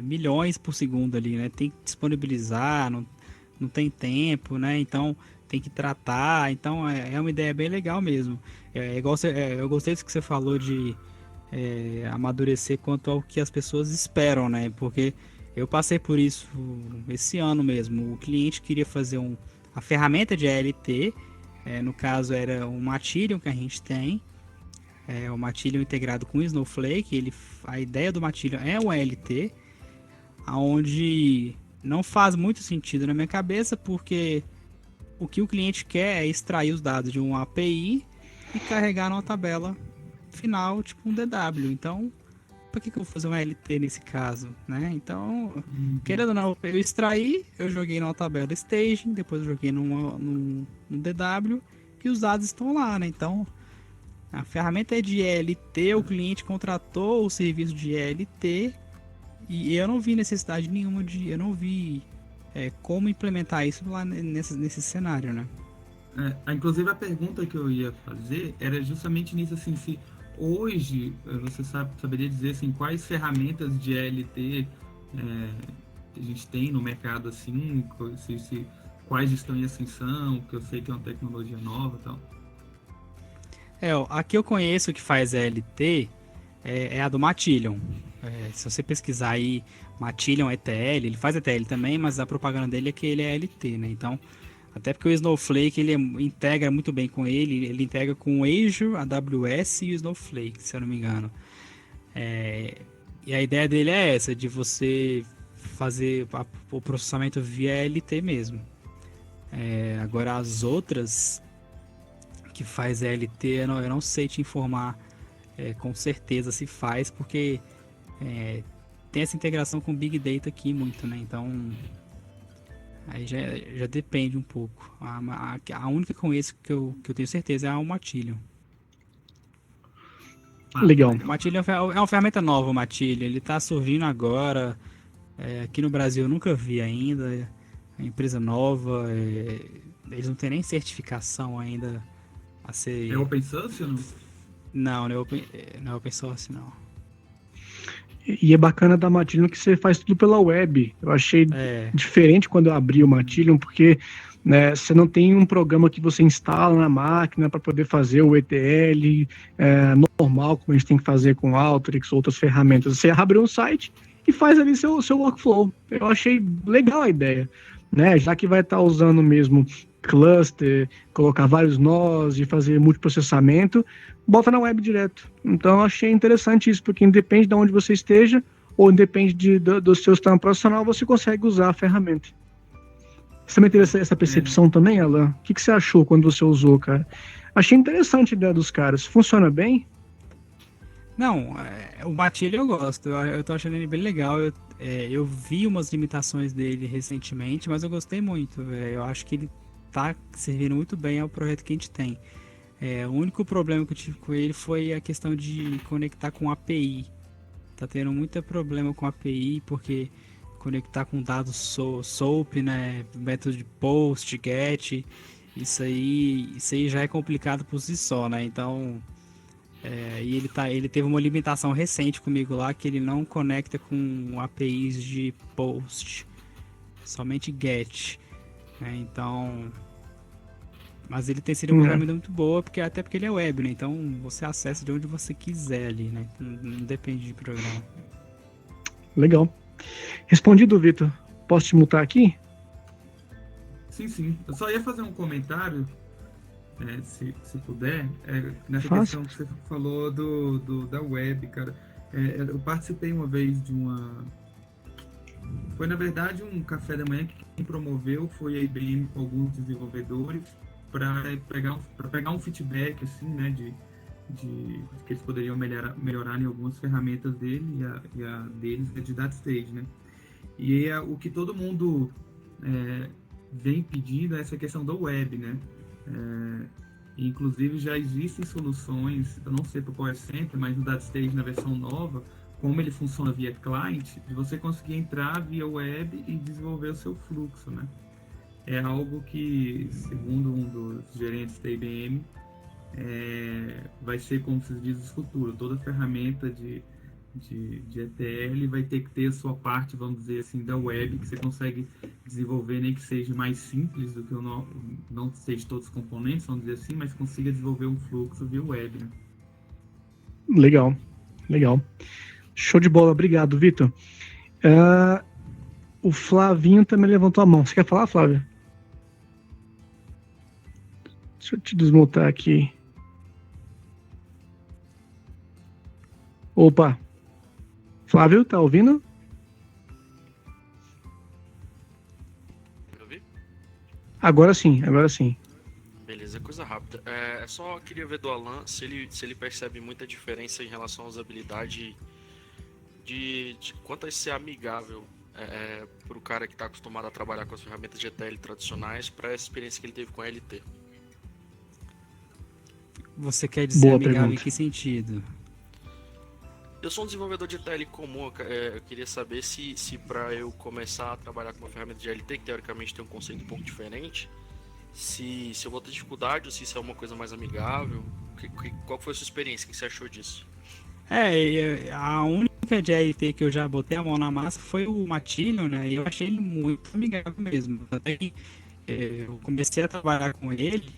milhões por segundo ali, né? Tem que disponibilizar, não tem tempo, né? Então tem que tratar, então é uma ideia bem legal mesmo. Igual eu gostei disso que você falou de amadurecer quanto ao que as pessoas esperam, né? Porque eu passei por isso esse ano mesmo. O cliente queria fazer a ferramenta de ELT, no caso era o Matillion que a gente tem, o Matillion integrado com o Snowflake. A ideia do Matillion é o ELT, onde não faz muito sentido na minha cabeça, porque o que o cliente quer é extrair os dados de uma API e carregar numa tabela final, tipo um DW. Então, para que eu vou fazer um LT nesse caso, né? Então, querendo ou não, eu extraí, eu joguei numa tabela staging, depois eu joguei num DW e os dados estão lá, né? Então, a ferramenta é de ELT, o cliente contratou o serviço de ELT e eu não vi necessidade nenhuma eu não vi como implementar isso lá nesse cenário, né? Inclusive a pergunta que eu ia fazer era justamente nisso, assim, se hoje você saberia dizer assim, quais ferramentas de ELT que a gente tem no mercado, assim, quais estão em ascensão, que eu sei que é uma tecnologia nova e tal. A que eu conheço que faz ELT é a do Matillion. Se você pesquisar aí, Matillion ETL, ele faz ETL também, mas a propaganda dele é que ele é ELT, né? Então, até porque o Snowflake ele integra muito bem com ele integra com o Azure, a AWS e o Snowflake, se eu não me engano. E a ideia dele é essa, de você fazer o processamento via ELT mesmo. Agora as outras que faz ELT, eu não sei te informar com certeza se faz, porque tem essa integração com Big Data aqui muito, né? Então aí já depende um pouco. A única que eu conheço que eu tenho certeza é a Matillion. Legal. O Matillion é uma ferramenta nova, o Matillion. Ele tá surgindo agora. Aqui no Brasil eu nunca vi ainda. É uma empresa nova. Eles não têm nem certificação ainda a ser. É open source ou não? Não, não é open source, não. E é bacana da Matillion que você faz tudo pela web. Eu achei diferente quando eu abri o Matillion, porque né, você não tem um programa que você instala na máquina para poder fazer o ETL normal, como a gente tem que fazer com Alteryx ou outras ferramentas. Você abre um site e faz ali seu workflow. Eu achei legal a ideia, né? Já que vai estar usando mesmo cluster, colocar vários nós e fazer multiprocessamento, bota na web direto. Então eu achei interessante isso, porque independe de onde você esteja, ou independe do seu estado profissional, você consegue usar a ferramenta. Você também teve essa percepção também, Alan? O que você achou quando você usou, cara? Achei interessante a ideia dos caras. Funciona bem? Não, o Matillion eu gosto. Eu tô achando ele bem legal. Eu vi umas limitações dele recentemente, mas eu gostei muito. Eu acho que ele tá servindo muito bem ao projeto que a gente tem. O único problema que eu tive com ele foi a questão de conectar com API. Tá tendo muito problema com API, porque conectar com dados SOAP, né, método de POST, GET, isso aí já é complicado por si só, né? Então, e ele teve uma limitação recente comigo lá, que ele não conecta com APIs de POST, somente GET, né? Então, mas ele tem sido uma ferramenta muito boa, até porque ele é web, né? Então você acessa de onde você quiser ali, né? Não depende de programa. Legal. Respondido, Vitor. Posso te mutar aqui? Sim. Eu só ia fazer um comentário, se puder, nessa Faça. questão que você falou da web, cara. Eu participei uma vez de uma... Foi, na verdade, um café da manhã que quem promoveu foi a IBM com alguns desenvolvedores para pegar um feedback, assim, né, de que eles poderiam melhorar em algumas ferramentas dele, e a deles é de DataStage, né? E aí, o que todo mundo vem pedindo é essa questão da web, né? Inclusive já existem soluções, eu não sei para qual é sempre, mas no DataStage na versão nova, como ele funciona via client, de você conseguir entrar via web e desenvolver o seu fluxo, né? É algo que, segundo um dos gerentes da IBM, vai ser, como se diz, o futuro. Toda ferramenta de ETL vai ter que ter a sua parte, vamos dizer assim, da web, que você consegue desenvolver, nem que seja mais simples do que não seja todos os componentes, vamos dizer assim, mas consiga desenvolver um fluxo via web, né? Legal. Show de bola. Obrigado, Vitor. O Flavinho também levantou a mão. Você quer falar, Flávio? Deixa eu te desmutar aqui. Opa. Flávio, tá ouvindo? Me ouvir? Agora sim. Beleza, coisa rápida. Só queria ver do Alan se ele percebe muita diferença em relação à usabilidade de quanto a ser amigável para o cara que está acostumado a trabalhar com as ferramentas de ETL tradicionais para essa experiência que ele teve com a LT. Você quer dizer Boa amigável pergunta. em que sentido? Eu sou um desenvolvedor de ETL comum, eu queria saber se para eu começar a trabalhar com uma ferramenta de LT, que teoricamente tem um conceito um pouco diferente, se eu vou ter dificuldade ou se isso é uma coisa mais amigável. Qual foi a sua experiência? O que você achou disso? A única de LT que eu já botei a mão na massa foi o Matillion, né? E eu achei ele muito amigável mesmo. Até que eu comecei a trabalhar com ele,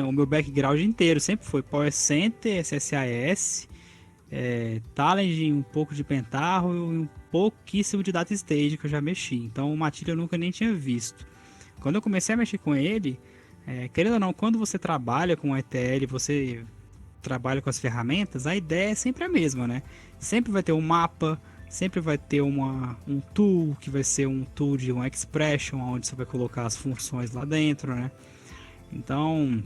o meu background inteiro sempre foi Power Center, SSIS, Talend, um pouco de Pentaho e um pouquíssimo de DataStage que eu já mexi. Então o Matillion eu nunca nem tinha visto. Quando eu comecei a mexer com ele, querendo ou não, quando você trabalha com ETL, você trabalha com as ferramentas, a ideia é sempre a mesma, né? Sempre vai ter um mapa, sempre vai ter um tool, que vai ser um tool de uma expression, onde você vai colocar as funções lá dentro, né? Então,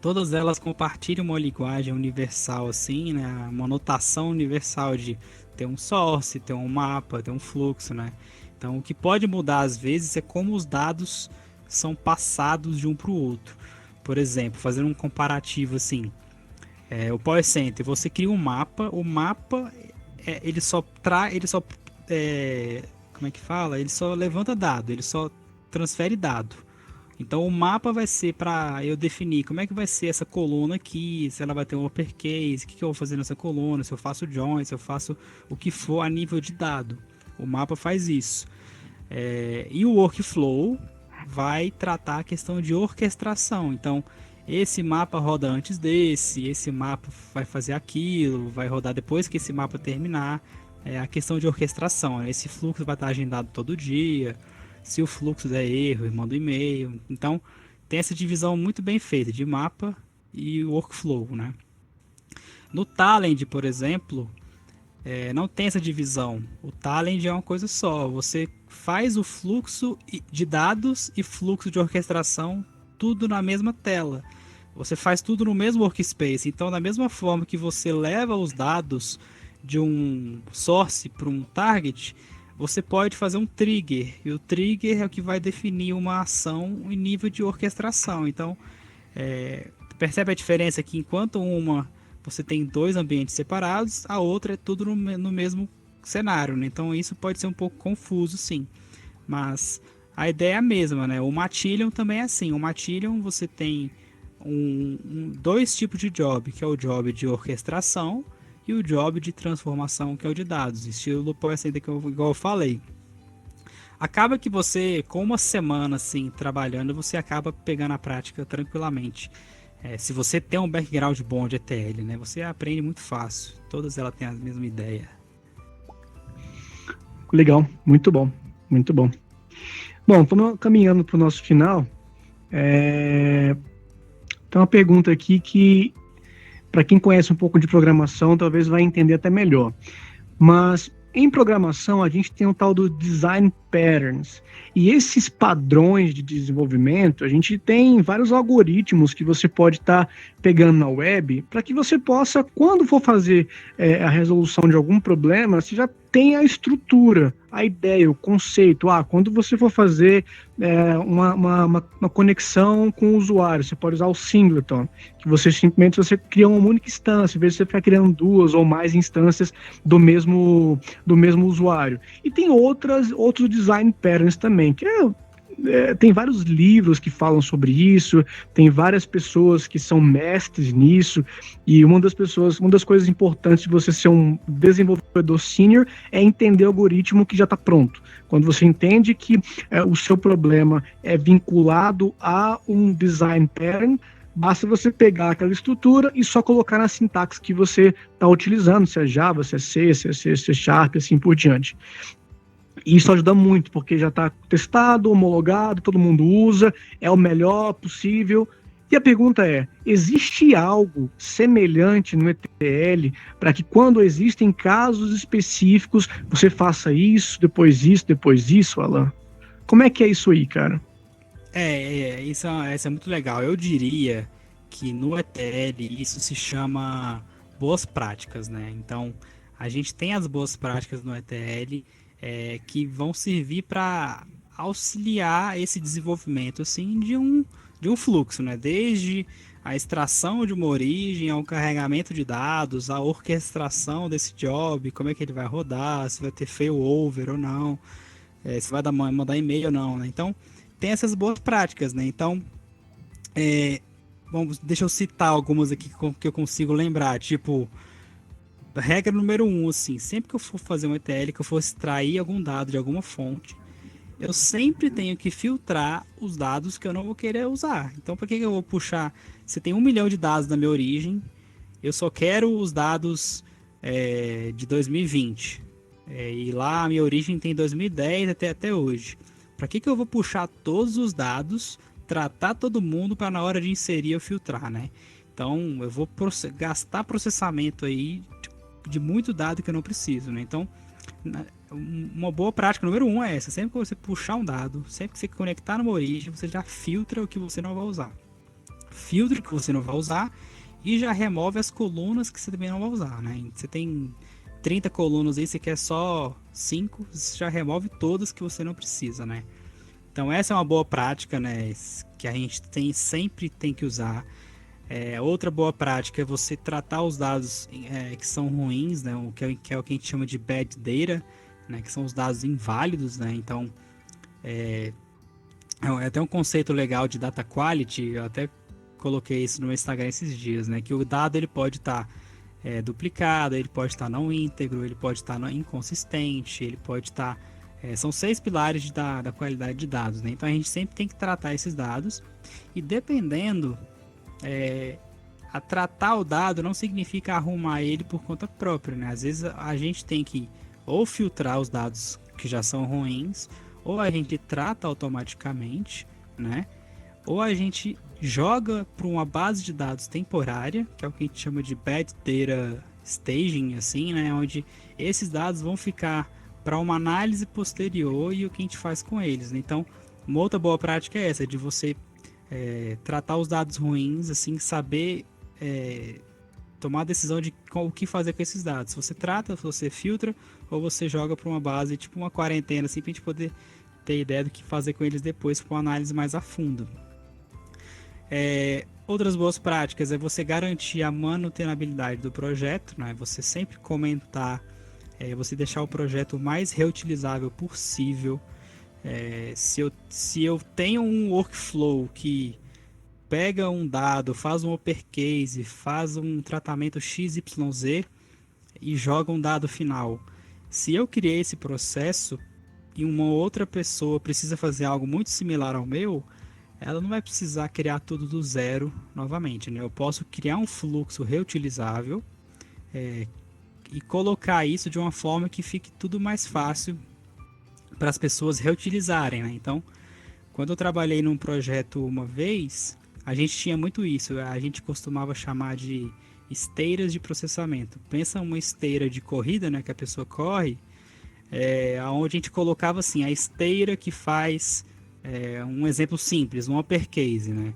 todas elas compartilham uma linguagem universal, assim, né? Uma notação universal de ter um source, ter um mapa, ter um fluxo, né? Então, o que pode mudar às vezes é como os dados são passados de um para o outro. Por exemplo, fazendo um comparativo assim, O Power Center, você cria um mapa, o mapa como é que fala? Ele só levanta dado, ele só transfere dado. Então o mapa vai ser para eu definir como é que vai ser essa coluna aqui, se ela vai ter um uppercase, o que eu vou fazer nessa coluna, se eu faço join, se eu faço o que for a nível de dado. O mapa faz isso. E o workflow vai tratar a questão de orquestração. Então esse mapa roda antes esse mapa vai fazer aquilo, vai rodar depois que esse mapa terminar. A questão de orquestração, esse fluxo vai estar agendado todo dia. Se o fluxo der erro, manda um e-mail. Então, tem essa divisão muito bem feita de mapa e workflow, né? No Talend, por exemplo, não tem essa divisão. O Talend é uma coisa só. Você faz o fluxo de dados e fluxo de orquestração tudo na mesma tela. Você faz tudo no mesmo workspace. Então, da mesma forma que você leva os dados de um source para um target, você pode fazer um trigger, e o trigger é o que vai definir uma ação em nível de orquestração. Então, percebe a diferença que enquanto uma você tem 2 ambientes separados, a outra é tudo no mesmo cenário, né? Então isso pode ser um pouco confuso, sim. Mas a ideia é a mesma, né? O Matillion também é assim. O Matillion você tem 2 tipos de job, que é o job de orquestração e o job de transformação, que é o de dados, estilo Power Center, igual eu falei. Acaba que você, com uma semana assim, trabalhando, você acaba pegando a prática tranquilamente. Se você tem um background bom de ETL, né, você aprende muito fácil. Todas elas têm a mesma ideia. Legal, muito bom, muito bom. Bom, estamos caminhando para o nosso final. Tem uma pergunta aqui que, para quem conhece um pouco de programação, talvez vai entender até melhor. Mas em programação, a gente tem um tal do design patterns. E esses padrões de desenvolvimento, a gente tem vários algoritmos que você pode estar pegando na web para que você possa, quando for fazer a resolução de algum problema, você já tem a estrutura, a ideia, o conceito. Quando você for fazer uma conexão com o usuário, você pode usar o singleton, que você simplesmente cria uma única instância, em vez de você ficar criando 2 ou mais instâncias do mesmo usuário. E tem outros design patterns também, que tem vários livros que falam sobre isso, tem várias pessoas que são mestres nisso, e uma das coisas importantes de você ser um desenvolvedor sênior é entender o algoritmo que já está pronto. Quando você entende que o seu problema é vinculado a um design pattern, basta você pegar aquela estrutura e só colocar na sintaxe que você está utilizando, se é Java, se é C, se é C Sharp, assim por diante. E isso ajuda muito, porque já está testado, homologado, todo mundo usa, é o melhor possível. E a pergunta é, existe algo semelhante no ETL para que quando existem casos específicos, você faça isso, depois isso, Alan? Como é que é isso aí, cara? Isso é muito legal. Eu diria que no ETL isso se chama boas práticas, né? Então, a gente tem as boas práticas no ETL que vão servir para auxiliar esse desenvolvimento assim, de um fluxo, né? Desde a extração de uma origem, ao carregamento de dados, a orquestração desse job, como é que ele vai rodar, se vai ter failover ou não, se vai mandar e-mail ou não, né? Então, tem essas boas práticas, né? Então, deixa eu citar algumas aqui que eu consigo lembrar, tipo, regra número 1, assim, sempre que eu for fazer um ETL, que eu for extrair algum dado de alguma fonte, eu sempre tenho que filtrar os dados que eu não vou querer usar. Então, para que eu vou puxar? Se tem 1 milhão de dados da minha origem, eu só quero os dados de 2020. E lá a minha origem tem 2010 até hoje. Para que eu vou puxar todos os dados, tratar todo mundo para na hora de inserir eu filtrar, né? Então, eu vou gastar processamento aí de muito dado que eu não preciso, né? Então, uma boa prática número 1 é essa. Sempre que você puxar um dado, sempre que você conectar numa origem, você já filtra o que você não vai usar. Filtra o que você não vai usar e já remove as colunas que você também não vai usar, né? Você tem 30 colunas aí, você quer só 5, você já remove todas que você não precisa, né? Então essa é uma boa prática, né? Que a gente sempre tem que usar. Outra boa prática é você tratar os dados que são ruins, né, que é o que a gente chama de bad data, né, que são os dados inválidos, né, então é até um conceito legal de data quality, eu até coloquei isso no meu Instagram esses dias, né, que o dado ele pode estar duplicado, ele pode estar não íntegro, ele pode estar inconsistente, ele pode estar... são 6 pilares da qualidade de dados, né, então a gente sempre tem que tratar esses dados e dependendo... a tratar o dado não significa arrumar ele por conta própria, né? Às vezes a gente tem que ou filtrar os dados que já são ruins, ou a gente trata automaticamente, né? Ou a gente joga para uma base de dados temporária, que é o que a gente chama de bad data staging, assim, né? Onde esses dados vão ficar para uma análise posterior e o que a gente faz com eles, né? Então, uma outra boa prática é essa, de você tratar os dados ruins, assim, saber tomar a decisão de o que fazer com esses dados. Se você trata, se você filtra, ou você joga para uma base, tipo uma quarentena, assim, para a gente poder ter ideia do que fazer com eles depois, com uma análise mais a fundo. Outras boas práticas é você garantir a manutenibilidade do projeto, né? Você sempre comentar, você deixar o projeto o mais reutilizável possível. Se eu tenho um workflow que pega um dado, faz um uppercase, faz um tratamento XYZ e joga um dado final. Se eu criei esse processo e uma outra pessoa precisa fazer algo muito similar ao meu, ela não vai precisar criar tudo do zero novamente, né? Eu posso criar um fluxo reutilizável e colocar isso de uma forma que fique tudo mais fácil para as pessoas reutilizarem, né? Então, quando eu trabalhei num projeto uma vez, a gente tinha muito isso. A gente costumava chamar de esteiras de processamento. Pensa uma esteira de corrida, né, que a pessoa corre, onde a gente colocava assim, a esteira que faz um exemplo simples, um uppercase, né?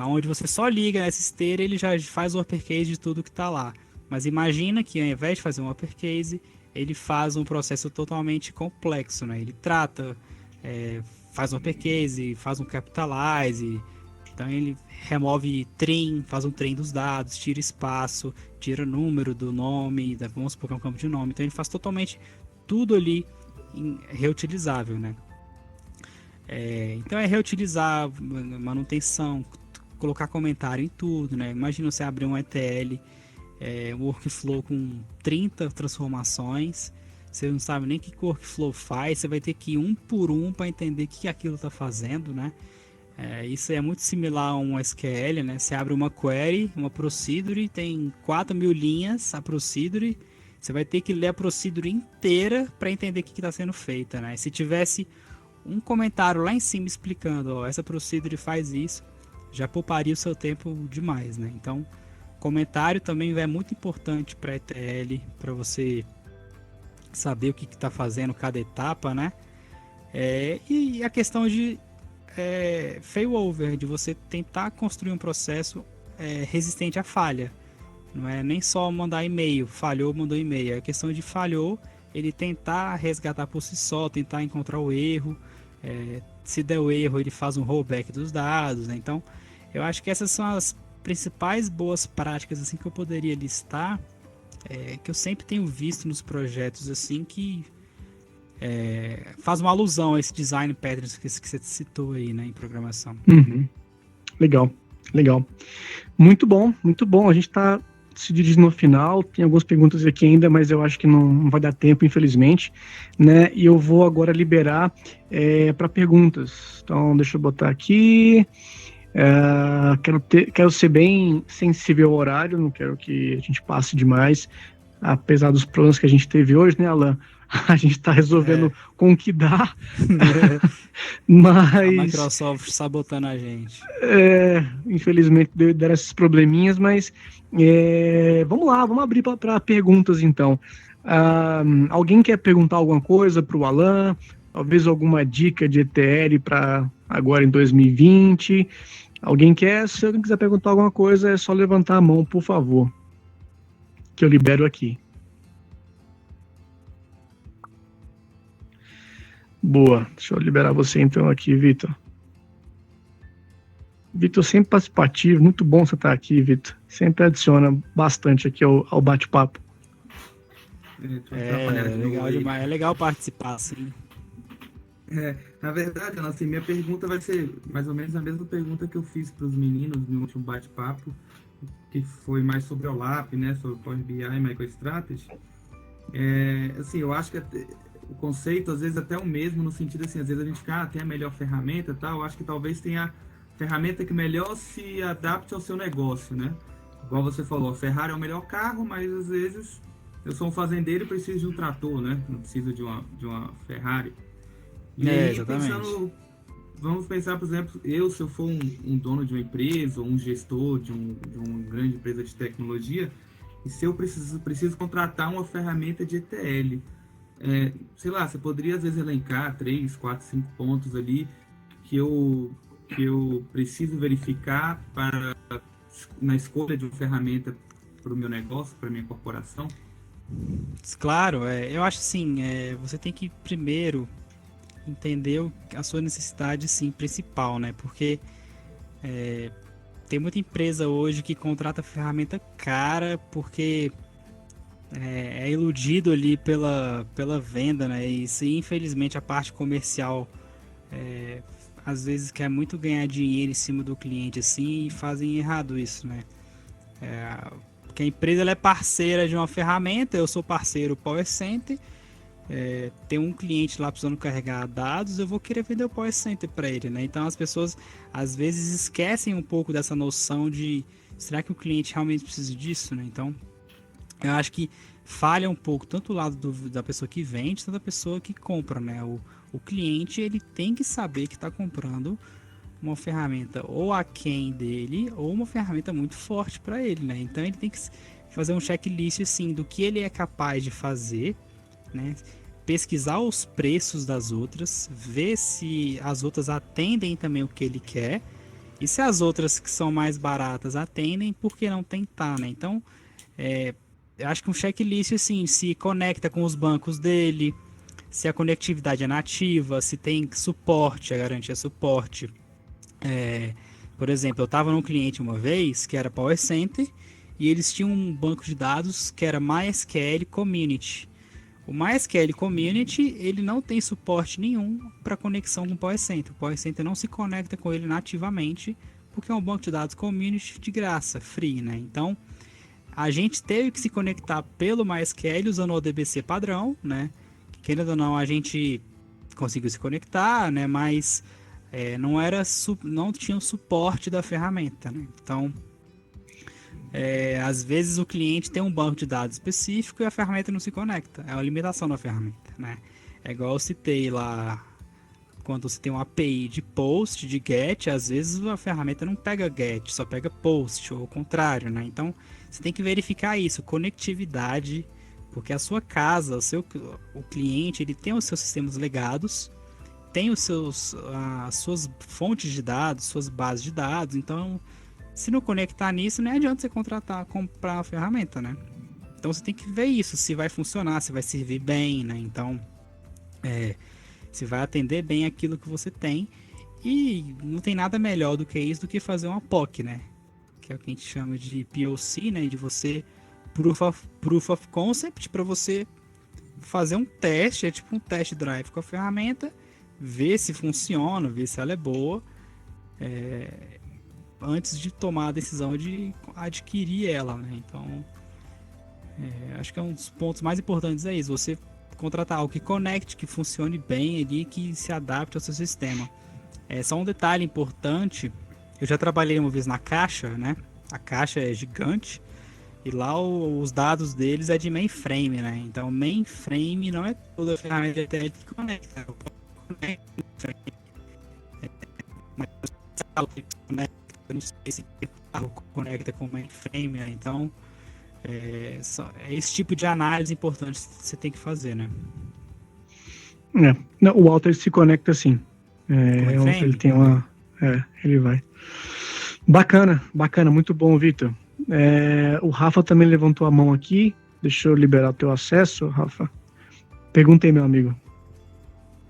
Onde você só liga nessa esteira, ele já faz o uppercase de tudo que está lá. Mas imagina que ao invés de fazer um uppercase, ele faz um processo totalmente complexo, né? Ele trata, faz um uppercase, faz um capitalize, então ele remove trim, faz um trim dos dados, tira espaço, tira número do nome, vamos supor que é um campo de nome, então ele faz totalmente tudo ali reutilizável, né? Então reutilizar, manutenção, colocar comentário em tudo, né? Imagina você abrir um ETL, um workflow com 30 transformações, você não sabe nem o que o workflow faz, você vai ter que ir um por um para entender o que aquilo está fazendo, né? Isso é muito similar a um SQL, né? Você abre uma query, uma procedure, tem 4.000 linhas a procedure, você vai ter que ler a procedure inteira para entender o que está sendo feita, né? Se tivesse um comentário lá em cima explicando, essa procedure faz isso, já pouparia o seu tempo demais, né? Então, comentário também é muito importante para ETL, para você saber o que está fazendo cada etapa, né? E a questão de failover, de você tentar construir um processo resistente à falha. Não é nem só mandar e-mail, falhou, mandou e-mail. É a questão de falhou, ele tentar resgatar por si só, tentar encontrar o erro. Se der o erro, ele faz um rollback dos dados, né? Então, eu acho que essas são as principais boas práticas assim que eu poderia listar, que eu sempre tenho visto nos projetos assim que faz uma alusão a esse design patterns que você citou aí, né, em programação. Uhum. Legal. Muito bom. A gente está se dirigindo no final, tem algumas perguntas aqui ainda, mas eu acho que não vai dar tempo, infelizmente, né? E eu vou agora liberar para perguntas. Então, deixa eu botar aqui. Quero ser bem sensível ao horário, não quero que a gente passe demais, apesar dos problemas que a gente teve hoje, né, Alan? A gente está resolvendo com o que dá, mas... A Microsoft sabotando a gente. Infelizmente deram esses probleminhas, mas vamos lá, vamos abrir para perguntas então. Alguém quer perguntar alguma coisa para o Alan? Talvez alguma dica de ETL para agora em 2020? Alguém quer? Se alguém quiser perguntar alguma coisa, é só levantar a mão, por favor, que eu libero aqui. Boa, deixa eu liberar você então aqui, Vitor. Vitor sempre participativo, muito bom você estar aqui, Vitor. Sempre adiciona bastante aqui ao bate-papo. Legal demais. É legal participar, sim. Na verdade, assim, minha pergunta vai ser mais ou menos a mesma pergunta que eu fiz para os meninos no último bate-papo, que foi mais sobre o OLAP, né, sobre Power BI e MicroStrategy. Assim, eu acho que o conceito, às vezes, até o mesmo, no sentido assim, às vezes a gente tem a melhor ferramenta e tal, eu acho que talvez tenha a ferramenta que melhor se adapte ao seu negócio, né? Igual você falou, a Ferrari é o melhor carro, mas às vezes eu sou um fazendeiro e preciso de um trator, né? Não preciso de uma Ferrari. E aí, exatamente. Vamos pensar, por exemplo, se eu for um dono de uma empresa, ou um gestor de uma grande empresa de tecnologia, e se eu preciso contratar uma ferramenta de ETL, sei lá, você poderia às vezes elencar 3, 4, 5 pontos ali que eu preciso verificar na escolha de uma ferramenta para o meu negócio, para a minha corporação? Claro, eu acho assim, você tem que primeiro entender a sua necessidade, sim, principal, né? Porque tem muita empresa hoje que contrata ferramenta cara porque é iludido ali pela venda, né? E se infelizmente a parte comercial às vezes quer muito ganhar dinheiro em cima do cliente assim e fazem errado isso, né? Porque a empresa ela é parceira de uma ferramenta, eu sou parceiro PowerCenter, tem um cliente lá precisando carregar dados, eu vou querer vender o PowerCenter para ele, né? Então as pessoas às vezes esquecem um pouco dessa noção de será que o cliente realmente precisa disso, né? Então eu acho que falha um pouco tanto o lado da pessoa que vende, tanto da pessoa que compra, né? O cliente ele tem que saber que está comprando uma ferramenta ou aquém dele ou uma ferramenta muito forte para ele, né? Então ele tem que fazer um checklist assim do que ele é capaz de fazer, né? Pesquisar os preços das outras, ver se as outras atendem também o que ele quer e se as outras que são mais baratas atendem, por que não tentar, né? Então eu acho que um checklist assim se conecta com os bancos dele, se a conectividade é nativa, se tem suporte, a garantia suporte. Por exemplo, eu estava num cliente uma vez que era PowerCenter e eles tinham um banco de dados que era MySQL Community. O MySQL Community ele não tem suporte nenhum para conexão com o PowerCenter. O PowerCenter não se conecta com ele nativamente porque é um banco de dados Community de graça, free, né? Então a gente teve que se conectar pelo MySQL usando o ODBC padrão, né? Querendo ou não, a gente conseguiu se conectar, né? Mas não tinha o suporte da ferramenta, né? Então, às vezes o cliente tem um banco de dados específico e a ferramenta não se conecta. É uma limitação da ferramenta, né? É igual eu citei lá, quando você tem uma API de post, de get, às vezes a ferramenta não pega get, só pega post, ou o contrário, né? Então, você tem que verificar isso, conectividade, porque a sua casa, o cliente, ele tem os seus sistemas legados, tem as suas fontes de dados, suas bases de dados. Então, se não conectar nisso, não adianta você comprar a ferramenta, né? Então, você tem que ver isso, se vai funcionar, se vai servir bem, né? Então, se vai atender bem aquilo que você tem. E não tem nada melhor do que isso, do que fazer uma POC, né? Que é o que a gente chama de POC, né? De você... Proof of Concept, para você fazer um teste, tipo um test drive com a ferramenta, ver se funciona, ver se ela é boa, antes de tomar a decisão de adquirir ela, né? Então, acho que é um dos pontos mais importantes é isso, você contratar algo que conecte, que funcione bem ali, que se adapte ao seu sistema. Só um detalhe importante, eu já trabalhei uma vez na Caixa, né? A Caixa é gigante, e lá os dados deles é de mainframe, né? Então, mainframe não é toda a ferramenta de ETL que conecta. Mas eu não sei se o carro conecta com mainframe, né? Então, é esse tipo de análise importante que você tem que fazer, né? Não, o Walter se conecta sim. Ele tem uma... ele vai. Bacana, muito bom, Vitor. O Rafa também levantou a mão aqui. Deixa eu liberar o teu acesso, Rafa. Pergunta aí, meu amigo.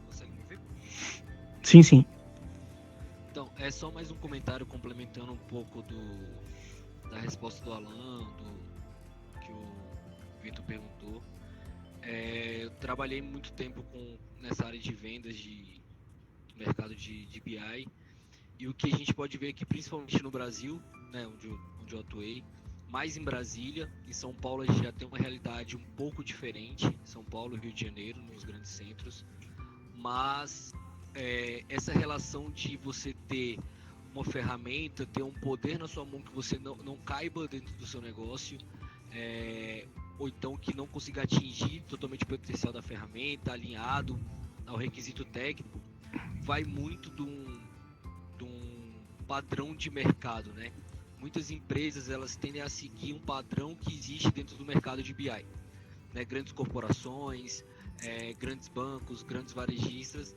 Consegue me ouvir? Sim. Então, é só mais um comentário complementando um pouco da resposta do Alan, que o Vitor perguntou. Eu trabalhei muito tempo nessa área de vendas do mercado de BI, e o que a gente pode ver aqui, principalmente no Brasil, né, onde eu atuei, mais em Brasília. Em São Paulo a gente já tem uma realidade um pouco diferente, São Paulo e Rio de Janeiro, nos grandes centros, mas essa relação de você ter uma ferramenta, ter um poder na sua mão que você não caiba dentro do seu negócio, ou então que não consiga atingir totalmente o potencial da ferramenta, alinhado ao requisito técnico, vai muito de um padrão de mercado, né? Muitas empresas, elas tendem a seguir um padrão que existe dentro do mercado de BI, né? Grandes corporações, grandes bancos, grandes varejistas,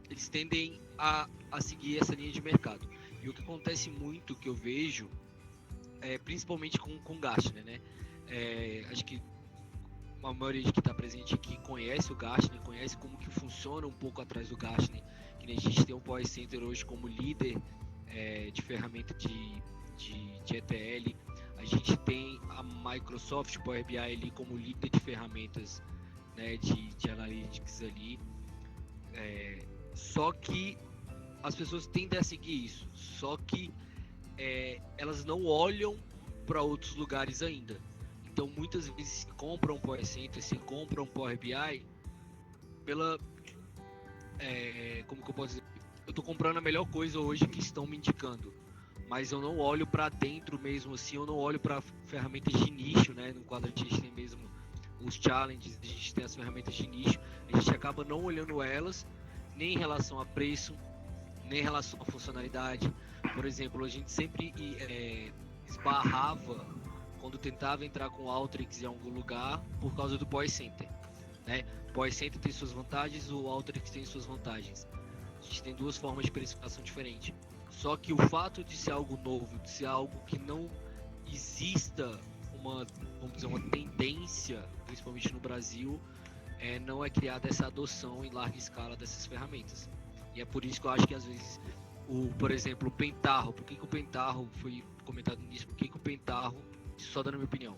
eles tendem a seguir essa linha de mercado. E o que acontece muito, que eu vejo, principalmente com Gartner, né? Acho que a maioria de que está presente aqui conhece o Gartner, conhece como que funciona um pouco atrás do Gartner, que nem a gente tem o Power Center hoje como líder de ferramenta de ETL, a gente tem a Microsoft Power BI ali como líder de ferramentas, né, de Analytics ali, só que as pessoas tendem a seguir isso, só que elas não olham para outros lugares ainda. Então muitas vezes se compram um Power Center, se compram um Power BI pela... como que eu posso dizer? Eu estou comprando a melhor coisa hoje que estão me indicando, mas eu não olho para dentro mesmo assim, eu não olho para ferramentas de nicho, né? No quadro a gente tem mesmo os challenges, a gente tem as ferramentas de nicho, a gente acaba não olhando elas, nem em relação a preço, nem em relação a funcionalidade. Por exemplo, a gente sempre esbarrava quando tentava entrar com o Alteryx em algum lugar por causa do Power Center, né? O Power Center tem suas vantagens, o Alteryx tem suas vantagens. A gente tem duas formas de precificação diferentes. Só que o fato de ser algo novo, de ser algo que não exista vamos dizer, uma tendência, principalmente no Brasil, não é criada essa adoção em larga escala dessas ferramentas. E é por isso que eu acho que às vezes, por exemplo, o Pentaho, por que o Pentaho foi comentado nisso? Por que o Pentaho, só dando a minha opinião,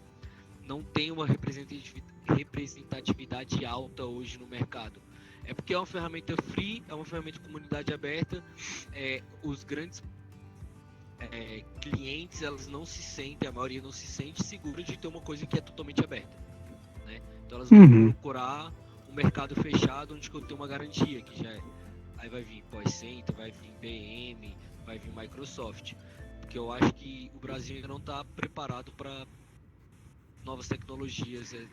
não tem uma representatividade alta hoje no mercado? É porque é uma ferramenta free, é uma ferramenta de comunidade aberta, os grandes clientes, elas não se sentem, a maioria não se sente segura de ter uma coisa que é totalmente aberta, né? Então elas vão procurar um mercado fechado onde eu tenho uma garantia, que já aí vai vir Power Center, vai vir IBM, vai vir Microsoft, porque eu acho que o Brasil ainda não está preparado para novas tecnologias que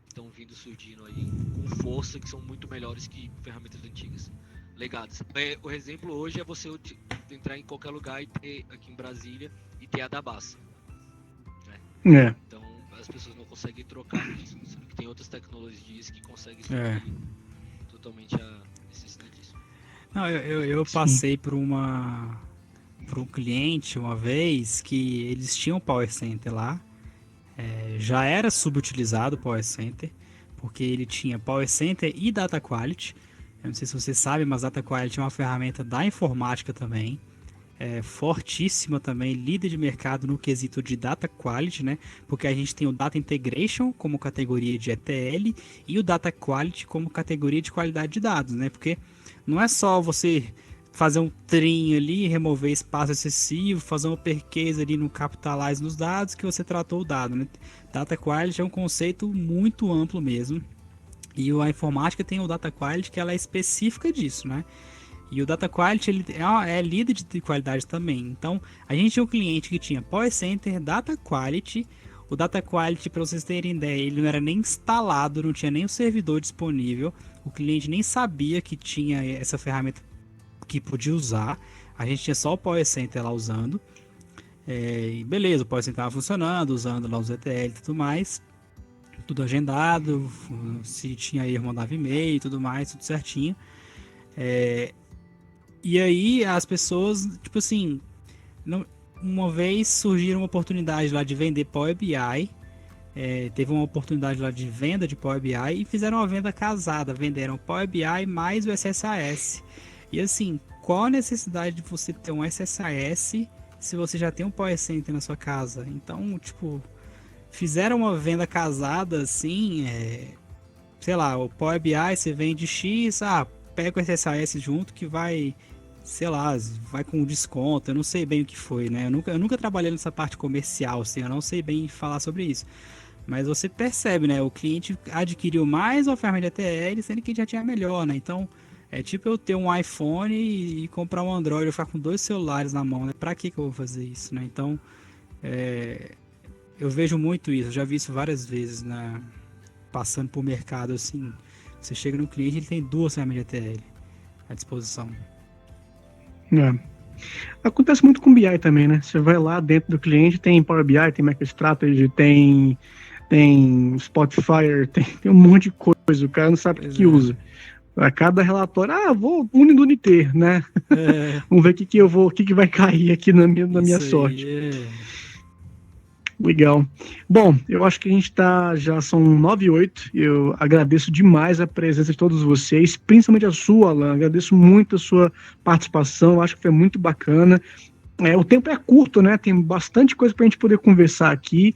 estão vindo surgindo aí com força, que são muito melhores que ferramentas antigas, legadas. O exemplo hoje é você entrar em qualquer lugar e ter, aqui em Brasília, e ter a Dabasa, né? Então as pessoas não conseguem trocar isso, sendo que tem outras tecnologias que conseguem suprir totalmente a necessidade disso. Não, eu passei por um cliente uma vez que eles tinham Power Center lá. Já era subutilizado o Power Center, porque ele tinha Power Center e Data Quality. Eu não sei se você sabe, mas Data Quality é uma ferramenta da informática também, fortíssima também, líder de mercado no quesito de Data Quality, né? Porque a gente tem o Data Integration como categoria de ETL e o Data Quality como categoria de qualidade de dados, né? Porque não é só você fazer um trim ali, remover espaço excessivo, fazer uma perqueza ali no capitalize nos dados que você tratou o dado, né? Data Quality é um conceito muito amplo mesmo. E a informática tem o Data Quality, que ela é específica disso, né? E o Data Quality ele é líder de qualidade também. Então, a gente tinha um cliente que tinha Power Center, Data Quality. O Data Quality, para vocês terem ideia, ele não era nem instalado, não tinha nem o servidor disponível. O cliente nem sabia que tinha essa ferramenta que podia usar. A gente tinha só o Power Center lá usando. E beleza, o Power Center estava funcionando, usando lá os ETL e tudo mais. Tudo agendado, se tinha erro mandava e-mail e tudo mais, tudo certinho. E aí as pessoas, tipo assim, uma vez surgiram uma oportunidade lá de vender Power BI, teve uma oportunidade lá de venda de Power BI e fizeram uma venda casada, venderam Power BI mais o SSAS. E assim, qual a necessidade de você ter um SSIS se você já tem um Power Center na sua casa? Então, tipo, fizeram uma venda casada assim, sei lá, o Power BI você vende X, pega o SSIS junto que vai, sei lá, vai com desconto, eu não sei bem o que foi, né? Eu nunca trabalhei nessa parte comercial, assim, eu não sei bem falar sobre isso. Mas você percebe, né? O cliente adquiriu mais oferta de ATL, sendo que já tinha melhor, né? Então, é tipo eu ter um iPhone e comprar um Android, eu ficar com 2 celulares na mão, né? Pra que eu vou fazer isso, né? Então, eu vejo muito isso, eu já vi isso várias vezes, né? Passando por mercado, assim. Você chega no cliente, ele tem 2 ferramentas de ATL à disposição. Acontece muito com BI também, né? Você vai lá dentro do cliente, tem Power BI, tem MicroStrategy, tem Spotfire, tem um monte de coisa, o cara não sabe o que usa. A cada relatório, vou Unity, né? Vamos ver o que vai cair aqui na minha sorte. Legal. Bom, eu acho que a gente já são 9h08, eu agradeço demais a presença de todos vocês, principalmente a sua, Alan, agradeço muito a sua participação, acho que foi muito bacana. O tempo é curto, né? Tem bastante coisa para a gente poder conversar aqui.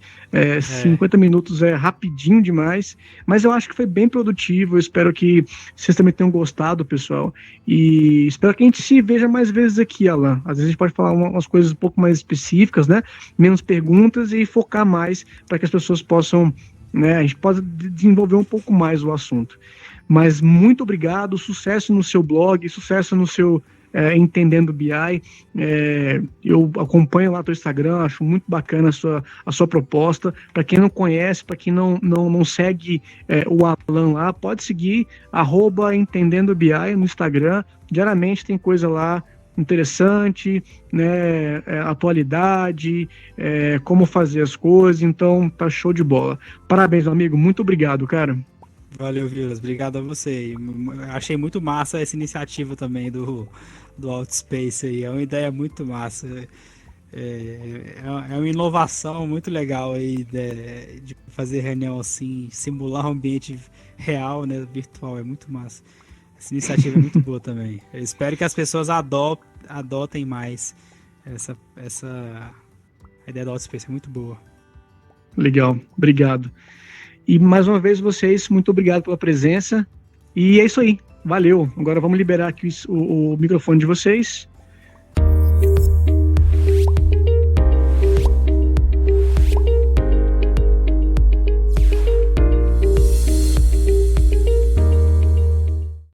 50 minutos é rapidinho demais, mas eu acho que foi bem produtivo. Eu espero que vocês também tenham gostado, pessoal. E espero que a gente se veja mais vezes aqui, Alan. Às vezes a gente pode falar umas coisas um pouco mais específicas, né? Menos perguntas e focar mais para que as pessoas possam, né? A gente possa desenvolver um pouco mais o assunto. Mas muito obrigado, sucesso no seu blog, sucesso no seu Entendendo BI. Eu acompanho lá o teu Instagram, acho muito bacana a sua proposta. Para quem não conhece, para quem não segue o Alan lá, pode seguir @Entendendo BI no Instagram. Diariamente tem coisa lá interessante, né? Atualidade, como fazer as coisas, então tá show de bola. Parabéns, meu amigo, muito obrigado, cara. Valeu, Vilas. Obrigado a você. Achei muito massa essa iniciativa também do Outspace aí. É uma ideia muito massa. É uma inovação muito legal aí de fazer reunião assim, simular um ambiente real, né, virtual. É muito massa. Essa iniciativa é muito boa também. Eu espero que as pessoas adotem mais essa ideia do Outspace. É muito boa. Legal. Obrigado. E mais uma vez, vocês, muito obrigado pela presença. E é isso aí. Valeu. Agora vamos liberar aqui o microfone de vocês.